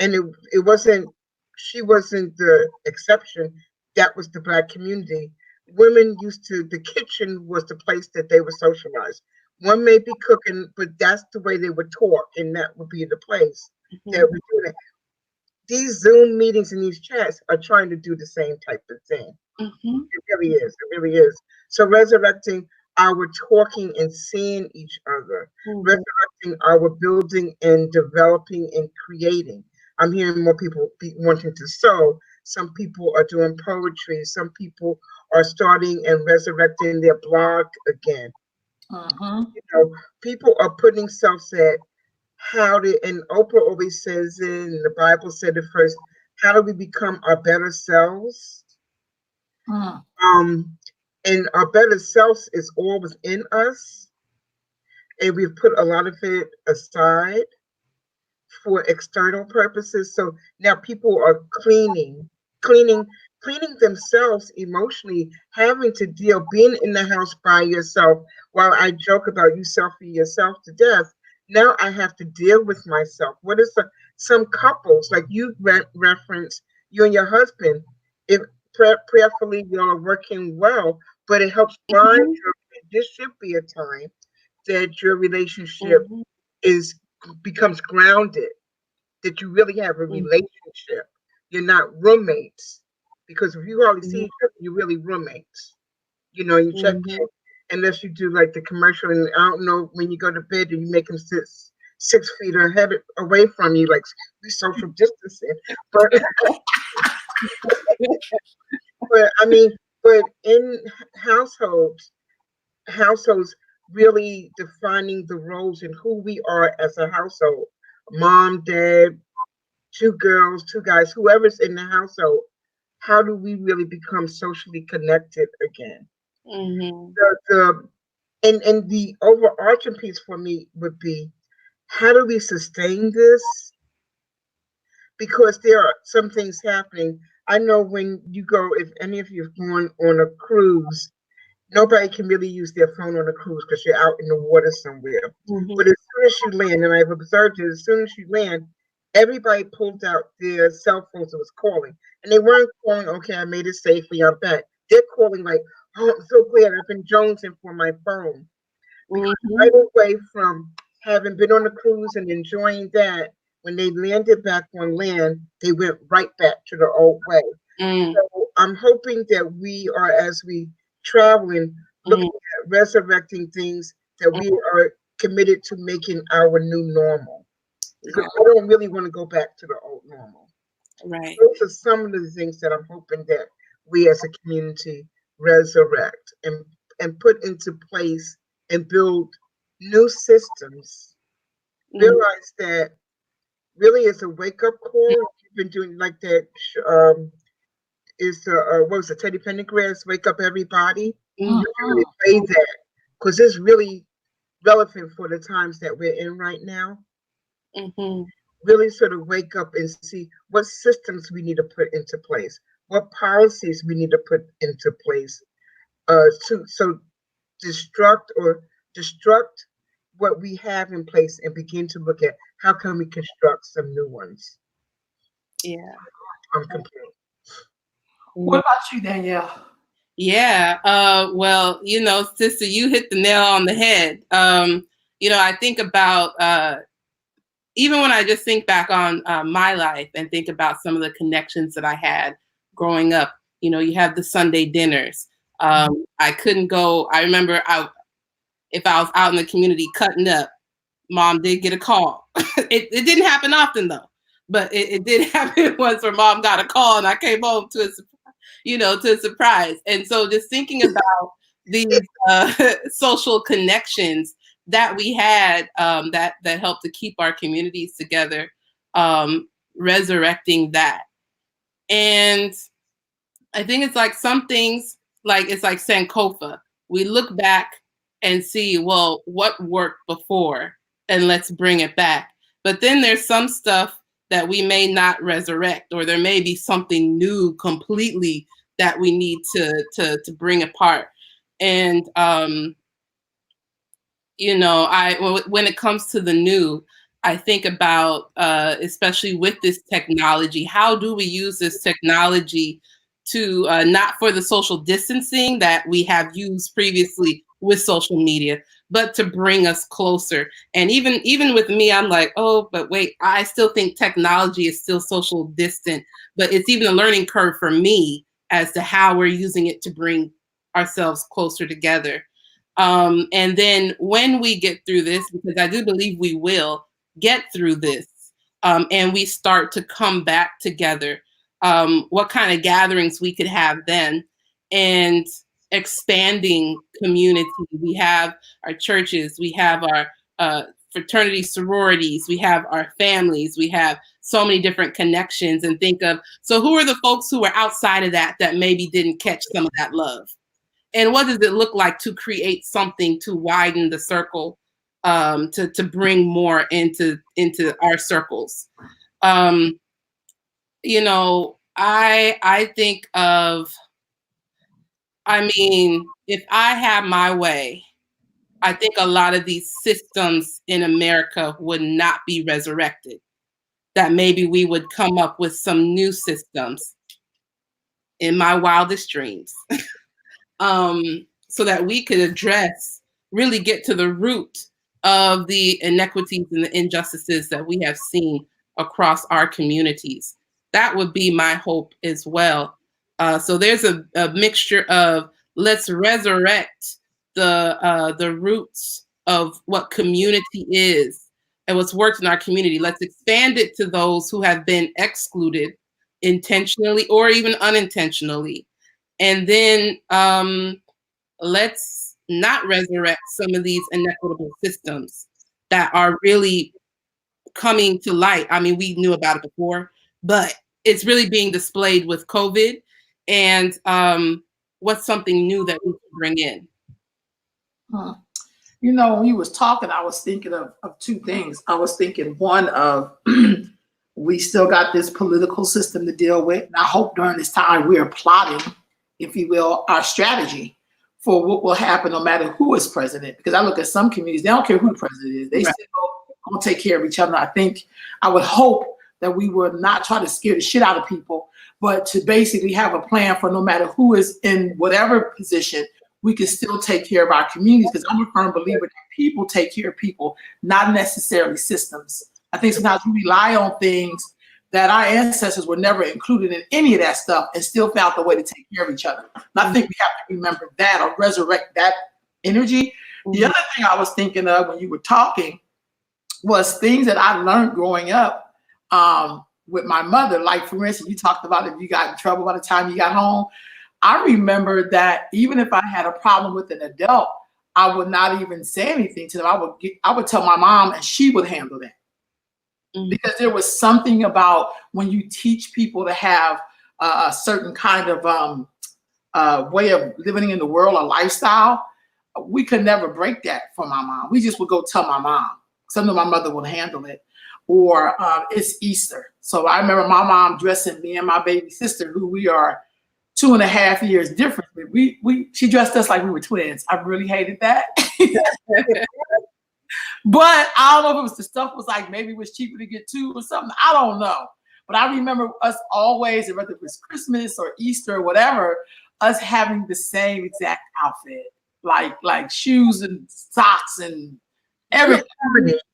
and it wasn't, she wasn't the exception. That was the Black community. Women used to, the kitchen was the place that they were socialized. One may be cooking, but that's the way they would talk, and that would be the place that we do that. These Zoom meetings and these chats are trying to do the same type of thing. Mm-hmm. It really is. It really is. So resurrecting our talking and seeing each other, resurrecting our building and developing and creating. I'm hearing more people wanting to sew. Some people are doing poetry. Some people are starting and resurrecting their blog again. You know, people are putting selves at and Oprah always says it, and the Bible said it first, how do we become our better selves? Mm. And our better selves is all within us, and we've put a lot of it aside for external purposes. So now people are cleaning cleaning themselves emotionally, having to deal, being in the house by yourself. While I joke about you selfie yourself to death, now I have to deal with myself. What is some couples, like you reference, you and your husband, if prayerfully you're working well, but it helps grind your, this should be a time that your relationship is becomes grounded, that you really have a relationship. You're not roommates, because if you hardly see each other, you're really roommates. You know, you check in, unless you do like the commercial, and I don't know, when you go to bed and you make them sit 6 feet ahead away from you, like we social distancing. But but I mean, but in households really defining the roles and who we are as a household. Mom, dad, 2 girls, 2 guys, whoever's in the household, how do we really become socially connected again? The and the overarching piece for me would be, how do we sustain this? Because there are some things happening. I know when you go, if any of you have gone on a cruise, nobody can really use their phone on a cruise because you're out in the water somewhere. But as soon as you land, and I've observed it, as soon as you land, everybody pulled out their cell phones and was calling. And they weren't calling, okay, I made it safely, I'm back. They're calling like, oh, I'm so glad I've been jonesing for my phone. Because right away from having been on the cruise and enjoying that, when they landed back on land, they went right back to the old way. So I'm hoping that we are, as we traveling, looking at resurrecting things that we are committed to making our new normal. Because I don't really want to go back to the old normal. Right. Those are some of the things that I'm hoping that we as a community resurrect and put into place and build new systems. Realize that really is a wake-up call. You've been doing like that, is what was it, Teddy Pendergrass, Wake Up Everybody? You really play that, because it's really relevant for the times that we're in right now. really sort of wake up and see what systems we need to put into place, what policies we need to put into place, so destruct what we have in place and begin to look at how can we construct some new ones. Yeah. I'm complete. What about you, Danielle? Yeah. Well, sister, you hit the nail on the head. I think about even when I just think back on my life and think about some of the connections that I had growing up. You have the Sunday dinners. I couldn't go. I remember if I was out in the community cutting up, Mom did get a call. It didn't happen often though, but it did happen once where Mom got a call and I came home to a surprise. And so just thinking about these social connections that we had that helped to keep our communities together, resurrecting that. And I think it's like some things, it's like Sankofa. We look back and see, well, what worked before, and let's bring it back. But then there's some stuff that we may not resurrect, or there may be something new completely that we need to bring apart. And when it comes to the new, I think about especially with this technology, how do we use this technology to not for the social distancing that we have used previously with social media, but to bring us closer. And even with me, I'm like, oh, but wait, I still think technology is still social distant, but it's even a learning curve for me as to how we're using it to bring ourselves closer together. And then when we get through this, because I do believe we will get through this, and we start to come back together, what kind of gatherings we could have then, and expanding community. We have our churches, we have our fraternity sororities, we have our families, we have so many different connections, and think of, so who are the folks who are outside of that maybe didn't catch some of that love? And what does it look like to create something to widen the circle, to bring more into our circles? I think of, if I had my way, I think a lot of these systems in America would not be resurrected. That maybe we would come up with some new systems in my wildest dreams. So that we could really get to the root of the inequities and the injustices that we have seen across our communities. That would be my hope as well. So there's a mixture of, let's resurrect the roots of what community is and what's worked in our community. Let's expand it to those who have been excluded intentionally or even unintentionally. And then let's not resurrect some of these inequitable systems that are really coming to light. We knew about it before, but it's really being displayed with COVID. And what's something new that we can bring in? When you was talking, I was thinking of two things. I was thinking, one of we still got this political system to deal with. And I hope during this time we are plotting, if you will, our strategy for what will happen no matter who is president. Because I look at some communities, they don't care who the president is. They still gonna take care of each other. I would hope that we would not try to scare the shit out of people, but to basically have a plan for no matter who is in whatever position, we can still take care of our communities. Because I'm a firm believer that people take care of people, not necessarily systems. I think sometimes we rely on things that our ancestors were never included in any of that stuff and still found a way to take care of each other. And I think we have to remember that or resurrect that energy. The other thing I was thinking of when you were talking was things that I learned growing up with my mother. Like, for instance, you talked about if you got in trouble by the time you got home. I remember that even if I had a problem with an adult, I would not even say anything to them. I would tell my mom and she would handle that. Because there was something about when you teach people to have a certain kind of way of living in the world, a lifestyle, we could never break that for my mom. We just would go tell my mom. Sometimes my mother would handle it. or it's Easter. So I remember my mom dressing me and my baby sister, who we are 2.5 years different. She dressed us like we were twins. I really hated that. But I don't know if it was the stuff was like, maybe it was cheaper to get two or something. I don't know. But I remember us always, whether it was Christmas or Easter or whatever, us having the same exact outfit, like shoes and socks and everything.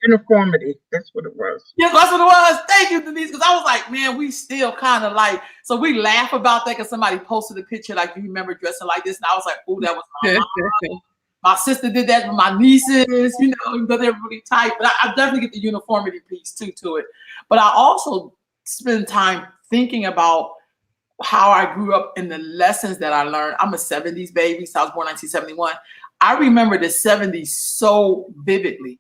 Uniformity. That's what it was. Yeah, that's what it was. Thank you, Denise. Because I was like, man, we still kind of like, so we laugh about that because somebody posted a picture like, you remember dressing like this? And I was like, oh, that was my mom. My sister did that with my nieces, you know, even though they're really tight. But I definitely get the uniformity piece too to it. But I also spend time thinking about how I grew up and the lessons that I learned. I'm a 70s baby, so I was born 1971. I remember the 70s so vividly,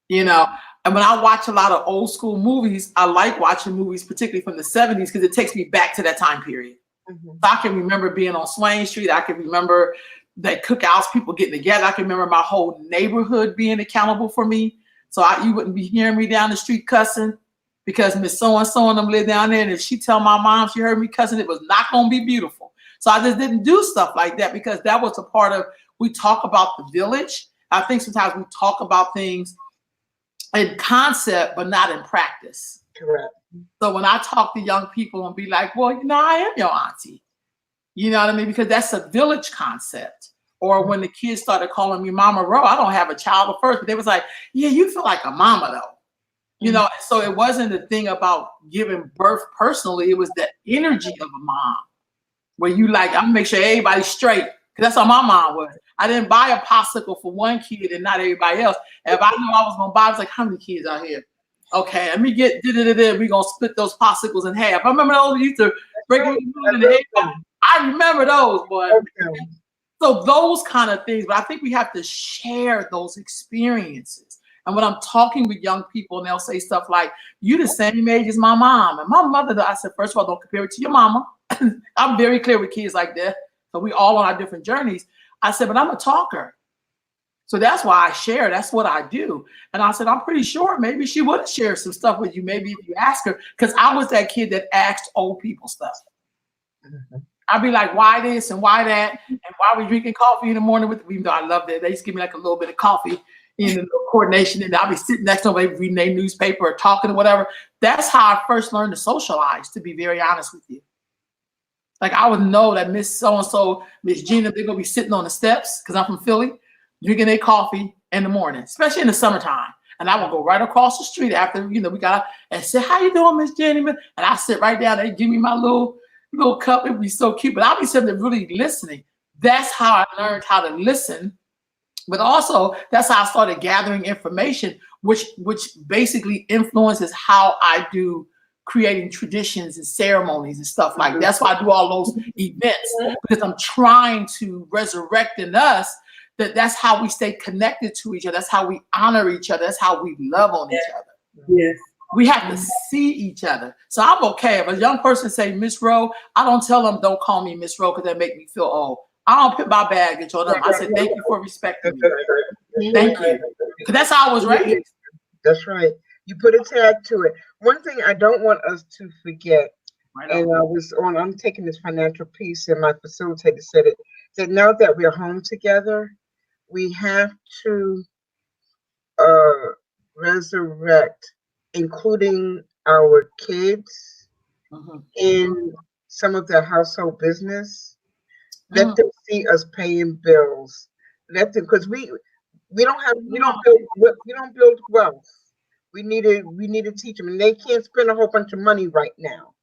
you know. And when I watch a lot of old school movies, I like watching movies, particularly from the 70s, because it takes me back to that time period. Mm-hmm. So I can remember being on Swain Street. I can remember that cookouts, people getting together. I can remember my whole neighborhood being accountable for me. So you wouldn't be hearing me down the street cussing because Miss So-and-so and them live down there. And if she tell my mom she heard me cussing, it was not going to be beautiful. So I just didn't do stuff like that because that was a part of, we talk about the village. I think sometimes we talk about things in concept, but not in practice. Correct. So when I talk to young people and be like, well, you know, I am your auntie. You know what I mean? Because that's a village concept. Or when the kids started calling me Mama Ro, I don't have a child at first, but they was like, yeah, you feel like a mama though. You know, so it wasn't the thing about giving birth personally. It was the energy of a mom where you like, I'm gonna make sure everybody's straight. Because that's how my mom was. I didn't buy a popsicle for one kid and not everybody else. If I knew I was gonna buy, I was like, how many kids out here? Okay, let me get we're gonna split those popsicles in half. I remember those used to break them in the head. I remember those, boy. Okay. So those kind of things, but I think we have to share those experiences. And when I'm talking with young people and they'll say stuff like, you the same age as my mom. And my mother, I said, first of all, don't compare it to your mama. I'm very clear with kids like that. So we all on our different journeys. I said, but I'm a talker. So that's why I share. That's what I do. And I said, I'm pretty sure maybe she would share some stuff with you, maybe if you ask her, because I was that kid that asked old people stuff. Mm-hmm. I'd be like, why this and why that? And why we drinking coffee in the morning with, even though I loved it. They used to give me like a little bit of coffee in the coordination. And I'd be sitting next to them, maybe reading their newspaper or talking or whatever. That's how I first learned to socialize, to be very honest with you. Like I would know that Miss So-and-so, Miss Gina, they're going to be sitting on the steps because I'm from Philly, drinking their coffee in the morning, especially in the summertime. And I would go right across the street after, you know, we got out and say, how you doing, Miss Jenny? And I sit right down. They give me my little cup. It'd be so cute. But I'll be sitting there really listening. That's how I learned how to listen. But also, that's how I started gathering information, which basically influences how I do creating traditions and ceremonies and stuff like that. That's why I do all those events, because I'm trying to resurrect in us that's how we stay connected to each other. That's how we honor each other. That's how we love on each other. Yes. We have to see each other. So I'm okay. If a young person say Miss Rowe, I don't tell them don't call me Miss Rowe because that make me feel old. I don't put my baggage on them. I said, thank you for respecting me. Thank you. Because that's how I was raised. That's right. You put a tag to it. One thing I don't want us to forget, and I'm taking this financial piece and my facilitator said it, that now that we're home together, we have to resurrect, including our kids in some of their household business. Let them see us paying bills. Let them, because we don't build wealth. We need to teach them, and they can't spend a whole bunch of money right now,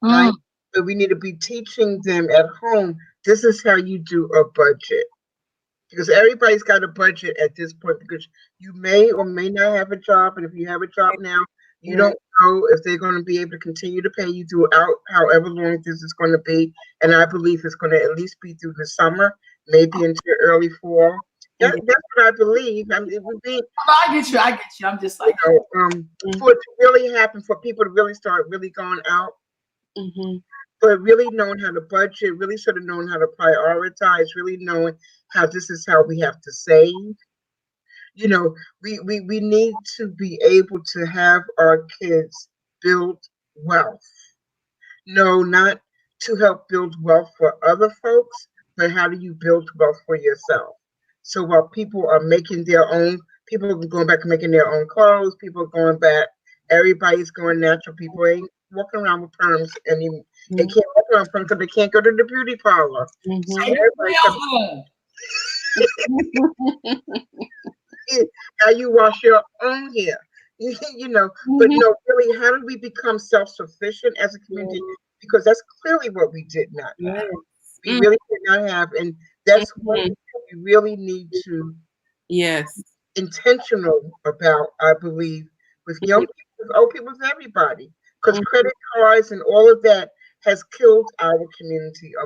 right? But we need to be teaching them at home. This is how you do a budget, because everybody's got a budget at this point. Because you may or may not have a job, and if you have a job now, you don't know if they're going to be able to continue to pay you throughout however long this is going to be. And I believe it's going to at least be through the summer, maybe into early fall. That's what I believe. I mean, it would be. I get you. I'm just like, for it to really happen, for people to really start really going out, but really knowing how to budget, really sort of knowing how to prioritize, really knowing how this is how we have to save. You know, we need to be able to have our kids build wealth. No, not to help build wealth for other folks, but how do you build wealth for yourself? So while people are making their own, people are going back and making their own clothes, people are going back, everybody's going natural. People ain't walking around with perms anymore. They can't walk around with perms because they can't go to the beauty parlor. So everybody's how you wash your own hair. You know, but no, really, how do we become self-sufficient as a community? Because that's clearly what we did not have. We really did not have, and that's what we really need to intentional about, I believe, with young people, with old people, with everybody. Because credit cards and all of that has killed our community a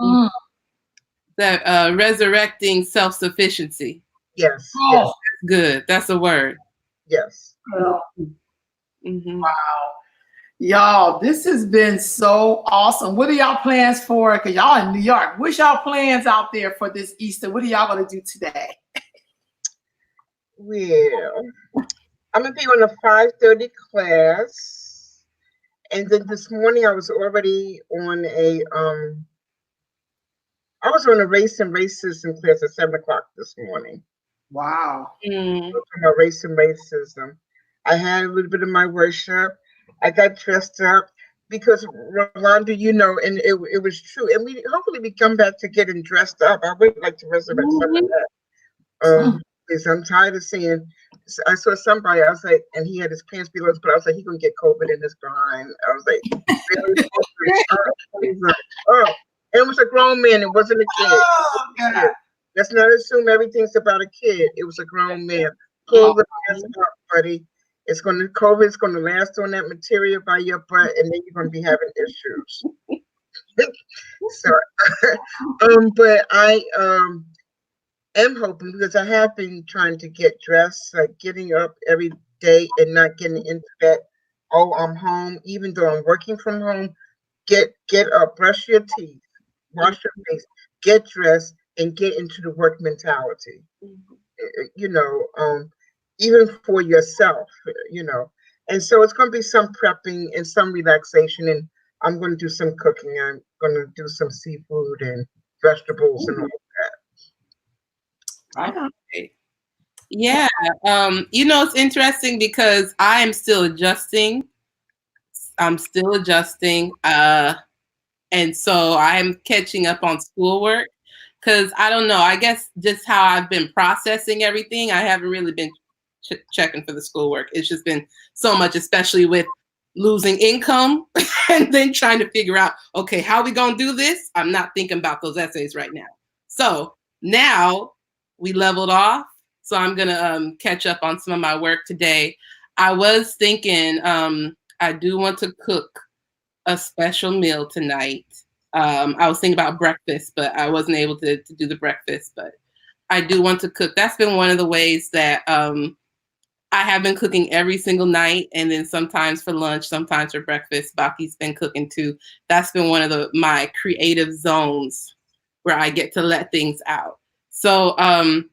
lot. That resurrecting self-sufficiency. Yes. Oh, Yes. Good. That's a word. Yes. Wow. Y'all, this has been so awesome. What are y'all plans for? Because y'all in New York. What's y'all plans out there for this Easter? What are y'all going to do today? Well, I'm going to be on a 5:30 class. And then this morning I was already on a race and racism class at 7 o'clock this morning. Wow. About race and racism. I had a little bit of my worship. I got dressed up because Rolanda, you know, and it was true. And hopefully we come back to getting dressed up. I would like to resurrect some of that. Because I'm tired of seeing. I saw somebody. I was like, and he had his pants below, but I was like, he gonna get COVID in his behind. I was like, really? Oh, and it was a grown man. It wasn't a kid. Oh, God. Let's not assume everything's about a kid. It was a grown man. Pull the mask up, buddy. COVID's gonna last on that material by your butt, and then you're gonna be having issues. So, but I am hoping, because I have been trying to get dressed, like getting up every day and not getting into that. Oh, I'm home, even though I'm working from home. Get up, brush your teeth, wash your face, get dressed, and get into the work mentality. You know, even for yourself, you know. And so it's going to be some prepping and some relaxation, and I'm going to do some cooking. I'm going to do some seafood and vegetables and all that. Right. Yeah. You know, it's interesting because I am still adjusting. I'm still adjusting. And so I'm catching up on schoolwork because I don't know, I guess just how I've been processing everything, I haven't really been checking for the schoolwork. It's just been so much, especially with losing income and then trying to figure out, okay, how are we going to do this? I'm not thinking about those essays right now. So now we leveled off. So I'm going to catch up on some of my work today. I was thinking I do want to cook a special meal tonight. I was thinking about breakfast, but I wasn't able to do the breakfast, but I do want to cook. That's been one of the ways that I have been cooking every single night, and then sometimes for lunch, sometimes for breakfast. Baki's been cooking too. That's been one of my creative zones where I get to let things out. So I'm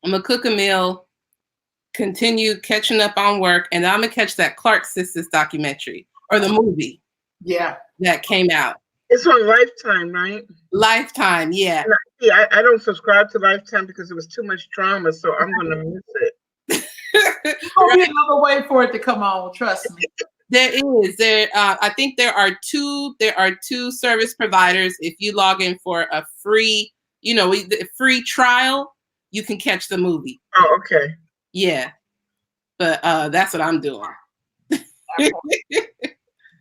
gonna cook a meal, continue catching up on work, and I'm gonna catch that Clark Sisters documentary or the movie. Yeah. That came out. It's on Lifetime, right? Lifetime, yeah. I don't subscribe to Lifetime because it was too much drama, so I'm going to miss it. There'll be another way for it to come on. Trust me. There is. I think there are two service providers. If you log in for a free, free trial, you can catch the movie. Oh, okay. Yeah, but that's what I'm doing.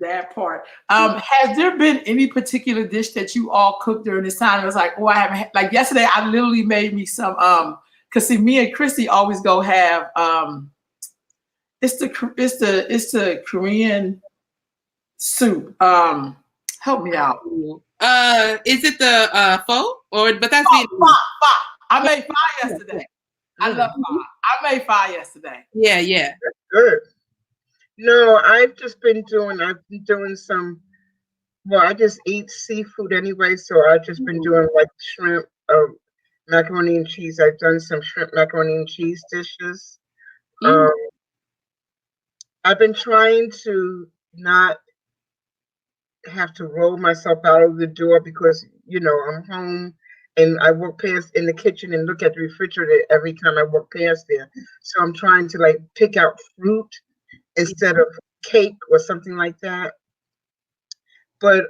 That part. Has there been any particular dish that you all cooked during this time? It was like, oh, I haven't like yesterday. I literally made me some. Cause see, me and Christy always go have. It's the Korean soup. Help me out. Is it the pho but that's pho. I made pho yesterday. I love pho. I made pho yesterday. Yeah. That's good. No, I've been doing some, well, I just eat seafood anyway, so I've just been doing like shrimp, macaroni and cheese. I've done some shrimp macaroni and cheese dishes. Mm. I've been trying to not have to roll myself out of the door because, you know, I'm home and I walk past in the kitchen and look at the refrigerator every time I walk past there. So I'm trying to like pick out fruit instead of cake or something like that. But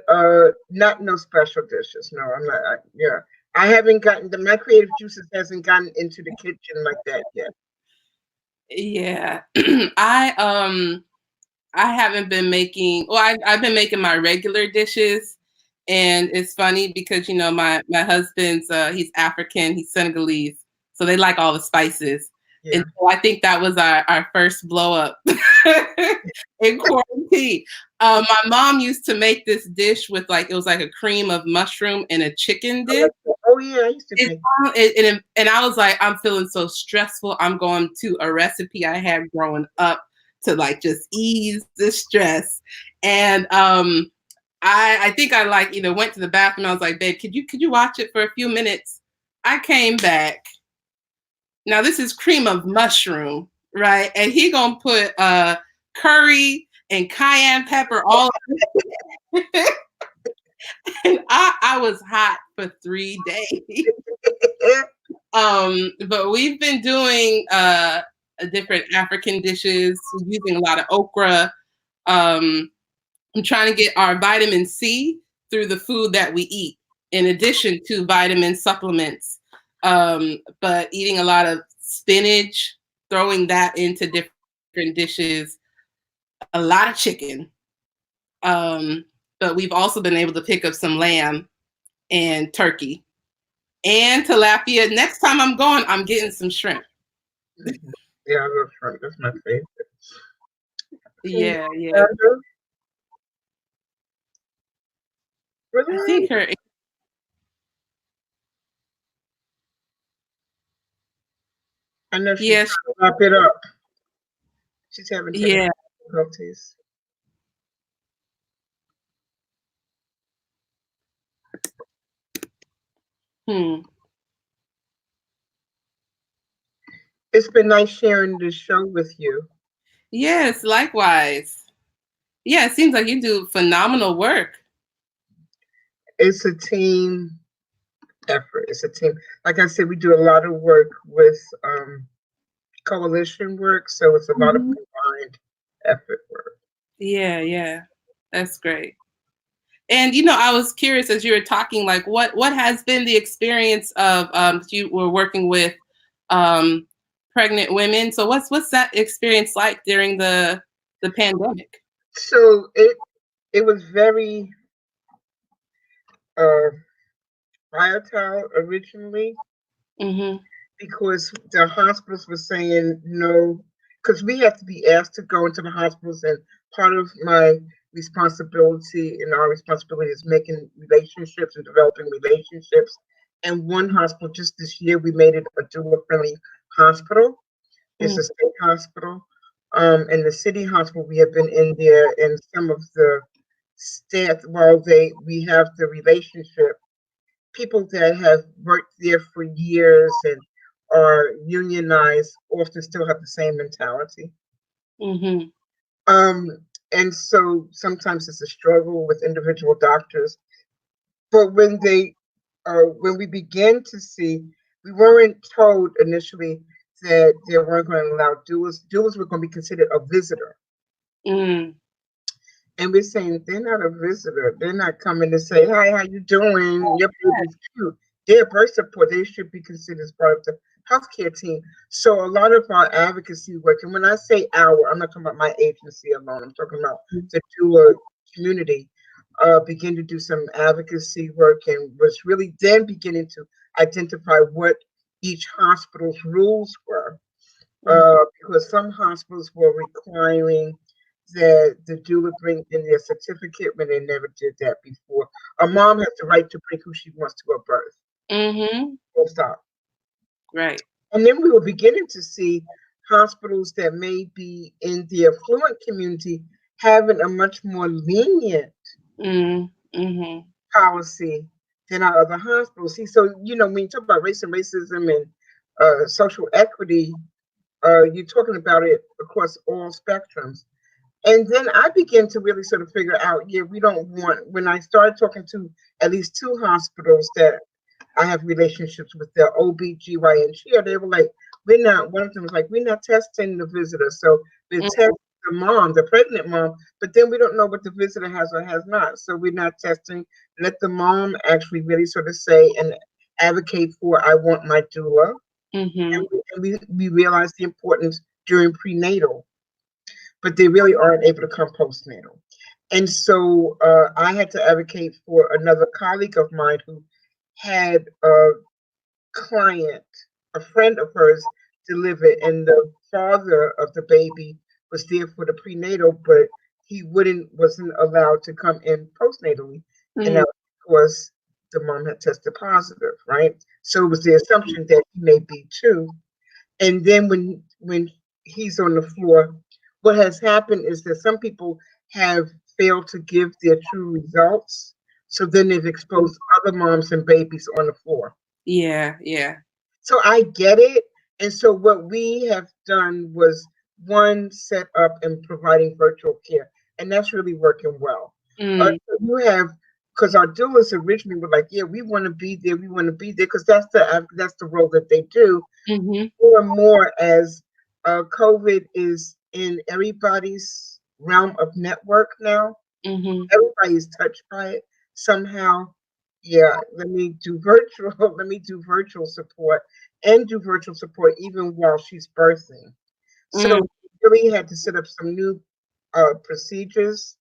not no special dishes. No, I'm not. Yeah, I haven't gotten my creative juices hasn't gotten into the kitchen like that yet. Yeah. I haven't been making, well, I've been making my regular dishes. And it's funny because, you know, my husband's, he's African, he's Senegalese. So they like all the spices. Yeah. And so I think that was our first blow up in quarantine. My mom used to make this dish with like, it was like a cream of mushroom and a chicken dish. Oh yeah, I used to make And I was like, I'm feeling so stressful. I'm going to a recipe I had growing up to like just ease the stress. And I think I like either went to the bathroom. I was like, babe, could you watch it for a few minutes? I came back. Now this is cream of mushroom, right? And he gonna put curry and cayenne pepper all. And I was hot for 3 days. But we've been doing different African dishes, using a lot of okra. I'm trying to get our vitamin C through the food that we eat, in addition to vitamin supplements. But eating a lot of spinach, throwing that into different dishes, a lot of chicken. But we've also been able to pick up some lamb and turkey and tilapia. Next time I'm going, I'm getting some shrimp. Yeah, I love shrimp. That's my favorite. Yeah. Really? I think her. I know she's Yes. trying to wrap it up. She's having Yeah. difficulties. It's been nice sharing this show with you. Yes, likewise. Yeah, it seems like you do phenomenal work. It's a team effort. It's a team. Like I said, we do a lot of work with coalition work, so it's a lot of combined effort work. Yeah. That's great. And you know, I was curious as you were talking, like what has been the experience of you were working with pregnant women. So what's that experience like during the pandemic? So it was very volatile originally because the hospitals were saying no, because we have to be asked to go into the hospitals, and part of my responsibility and our responsibility is making relationships and developing relationships. And one hospital, just this year, we made it a doula-friendly hospital. It's a state hospital. And the city hospital, we have been in there, and some of the staff, while we have the relationship, people that have worked there for years and are unionized often still have the same mentality. And so sometimes it's a struggle with individual doctors. But when we began to see, we weren't told initially that they weren't going to allow doulas. Doulas were going to be considered a visitor. And we're saying they're not a visitor. They're not coming to say, hi, how you doing? Your baby's cute. They're birth support. They should be considered as part of the healthcare team. So a lot of our advocacy work, and when I say our, I'm not talking about my agency alone. I'm talking about the doula community, begin to do some advocacy work, and was really then beginning to identify what each hospital's rules were. Because some hospitals were requiring that the doula bring in their certificate when they never did that before. A mom has the right to bring who she wants to her birth. Full stop. Right. And then we were beginning to see hospitals that may be in the affluent community having a much more lenient policy than our other hospitals. See, so when you talk about race and racism and social equity, you're talking about it across all spectrums. And then I began to really sort of figure out, yeah, we don't want, when I started talking to at least 2 hospitals that I have relationships with, the OBGYN chair, they were like, one of them was like, we're not testing the visitor. So we're testing the mom, the pregnant mom, but then we don't know what the visitor has or has not. So we're not testing. Let the mom actually really sort of say and advocate for, I want my doula. And we realize the importance during prenatal, but they really aren't able to come postnatal. And so I had to advocate for another colleague of mine who had a client, a friend of hers, delivered, and the father of the baby was there for the prenatal, but he wasn't allowed to come in postnatally, and that was because the mom had tested positive, right? So it was the assumption that he may be too. And then when he's on the floor, what has happened is that some people have failed to give their true results. So then they've exposed other moms and babies on the floor. Yeah. So I get it. And so what we have done was, one, set up and providing virtual care. And that's really working well. You have, because our doulas originally were like, yeah, we want to be there. We want to be there because that's the role that they do. More and more as COVID is in everybody's realm of network now. Everybody's touched by it somehow. Yeah, let me do virtual support and do virtual support even while she's birthing. So we really had to set up some new procedures,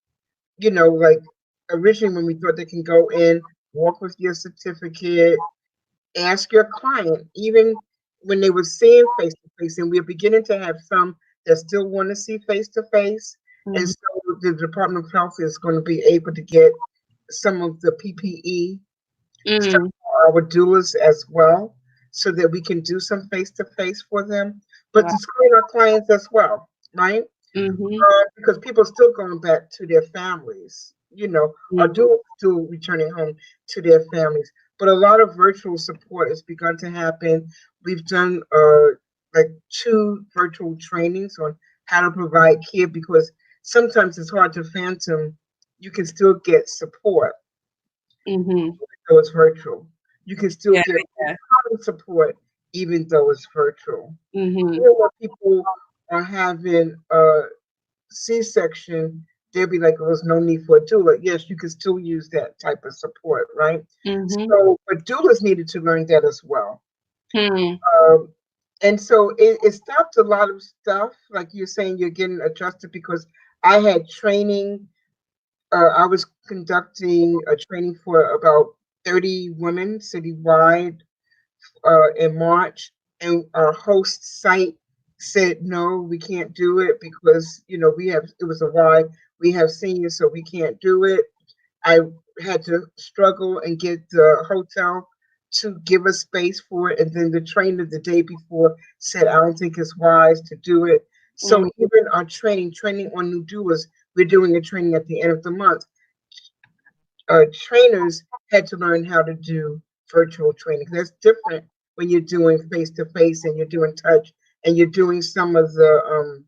like originally when we thought they can go in, walk with your certificate, ask your client, even when they were seeing face to face, and we're beginning to have some that still want to see face to face. And so the Department of Health is going to be able to get some of the PPE stuff for our doulas as well, so that we can do some face to face for them, but to screen our clients as well, right? Because people are still going back to their families, or still returning home to their families. But a lot of virtual support has begun to happen. We've done like 2 virtual trainings on how to provide care, because sometimes it's hard to fathom. You can still get support, though it's virtual. You can still get support even though it's virtual. Even when people are having a C-section, they'll be like, oh, there's no need for a doula. Yes, you can still use that type of support, right? So, but doulas needed to learn that as well. And so it stopped a lot of stuff. Like you're saying, you're getting adjusted, because I had training. I was conducting a training for about 30 women citywide in March, and our host site said, no, we can't do it because, it was a why. We have seniors, so we can't do it. I had to struggle and get the hotel to give us space for it. And then the trainer the day before said, I don't think it's wise to do it. So even our training on new doulas, we're doing a training at the end of the month. Trainers had to learn how to do virtual training. That's different when you're doing face-to-face and you're doing touch and you're doing some of the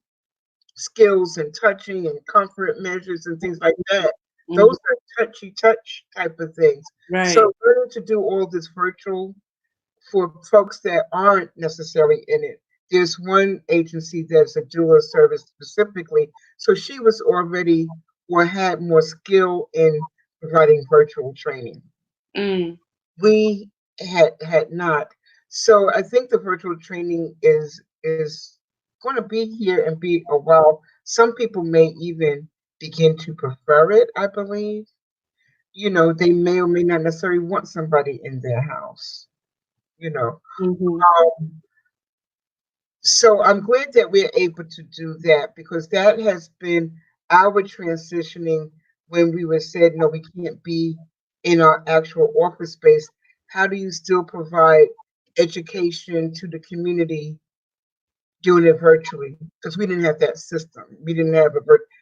skills and touching and comfort measures and things like that. Those are touchy touch type of things. So learning to do all this virtual for folks that aren't necessarily in it. There's one agency that's a doula service specifically. So she was already or had more skill in providing virtual training. We had not. So I think the virtual training is going to be here and be a while. Some people may even begin to prefer it, I believe. They may or may not necessarily want somebody in their house, So I'm glad that we're able to do that, because that has been our transitioning when we were said, no, we can't be in our actual office space. How do you still provide education to the community doing it virtually? Because we didn't have that system. We didn't have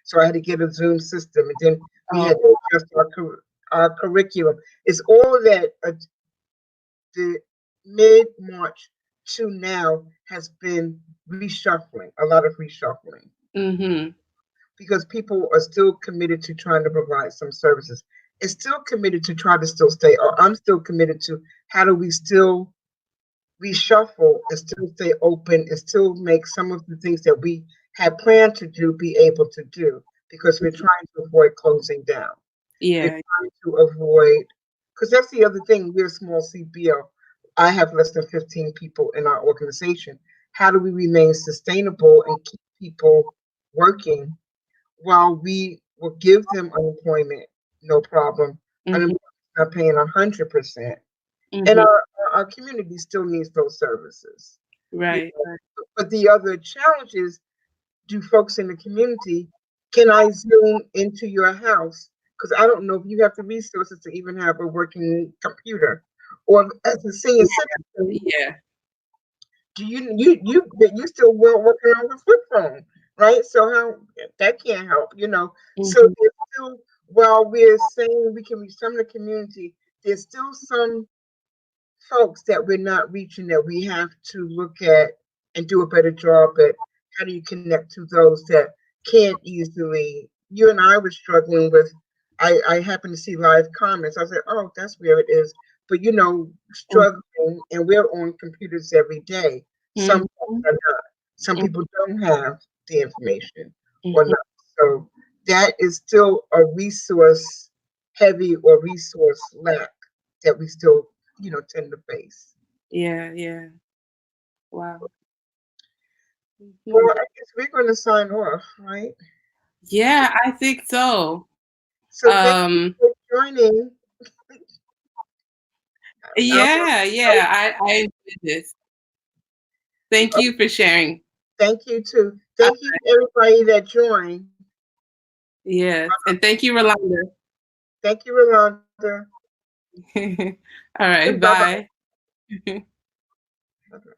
so I had to get a Zoom system, and then we had to adjust curriculum. It's all of that. The mid-March to now has been reshuffling, a lot of reshuffling, because people are still committed to trying to provide some services. It's still committed to try to still stay, or I'm still committed to how do we still reshuffle and still stay open and still make some of the things that we had planned to do be able to do, because we're trying to avoid closing down. Yeah. We're trying to avoid, because that's the other thing, we're a small CBO. I have less than 15 people in our organization. How do we remain sustainable and keep people working while we will give them unemployment, no problem. Unemployment not paying 100%. And our community still needs those services. Right. But the other challenge is, do folks in the community, can I Zoom into your house? Because I don't know if you have the resources to even have a working computer. Or as a senior citizen, Yeah. do you still working on the flip phone, right? So how that can't help, you know. So there's still, while we're saying we can reach some of the community, there's still some folks that we're not reaching that we have to look at and do a better job at. How do you connect to those that can't easily? You and I were struggling with, I happened to see live comments. I said, oh, that's where it is. But, you know, struggling, and we're on computers every day. Some folks are not. Some people don't have the information or not. So that is still a resource heavy or resource lack that we still, you know, tend to face. Yeah, yeah. Wow. Well, I guess we're going to sign off, right? Yeah, I think so. So thank you for joining. Yeah, I enjoyed this. Thank you for sharing. Thank you too. Thank you everybody that joined. Yes, and thank you, Rolanda. Thank you, Rolanda. All right, bye. Bye-bye.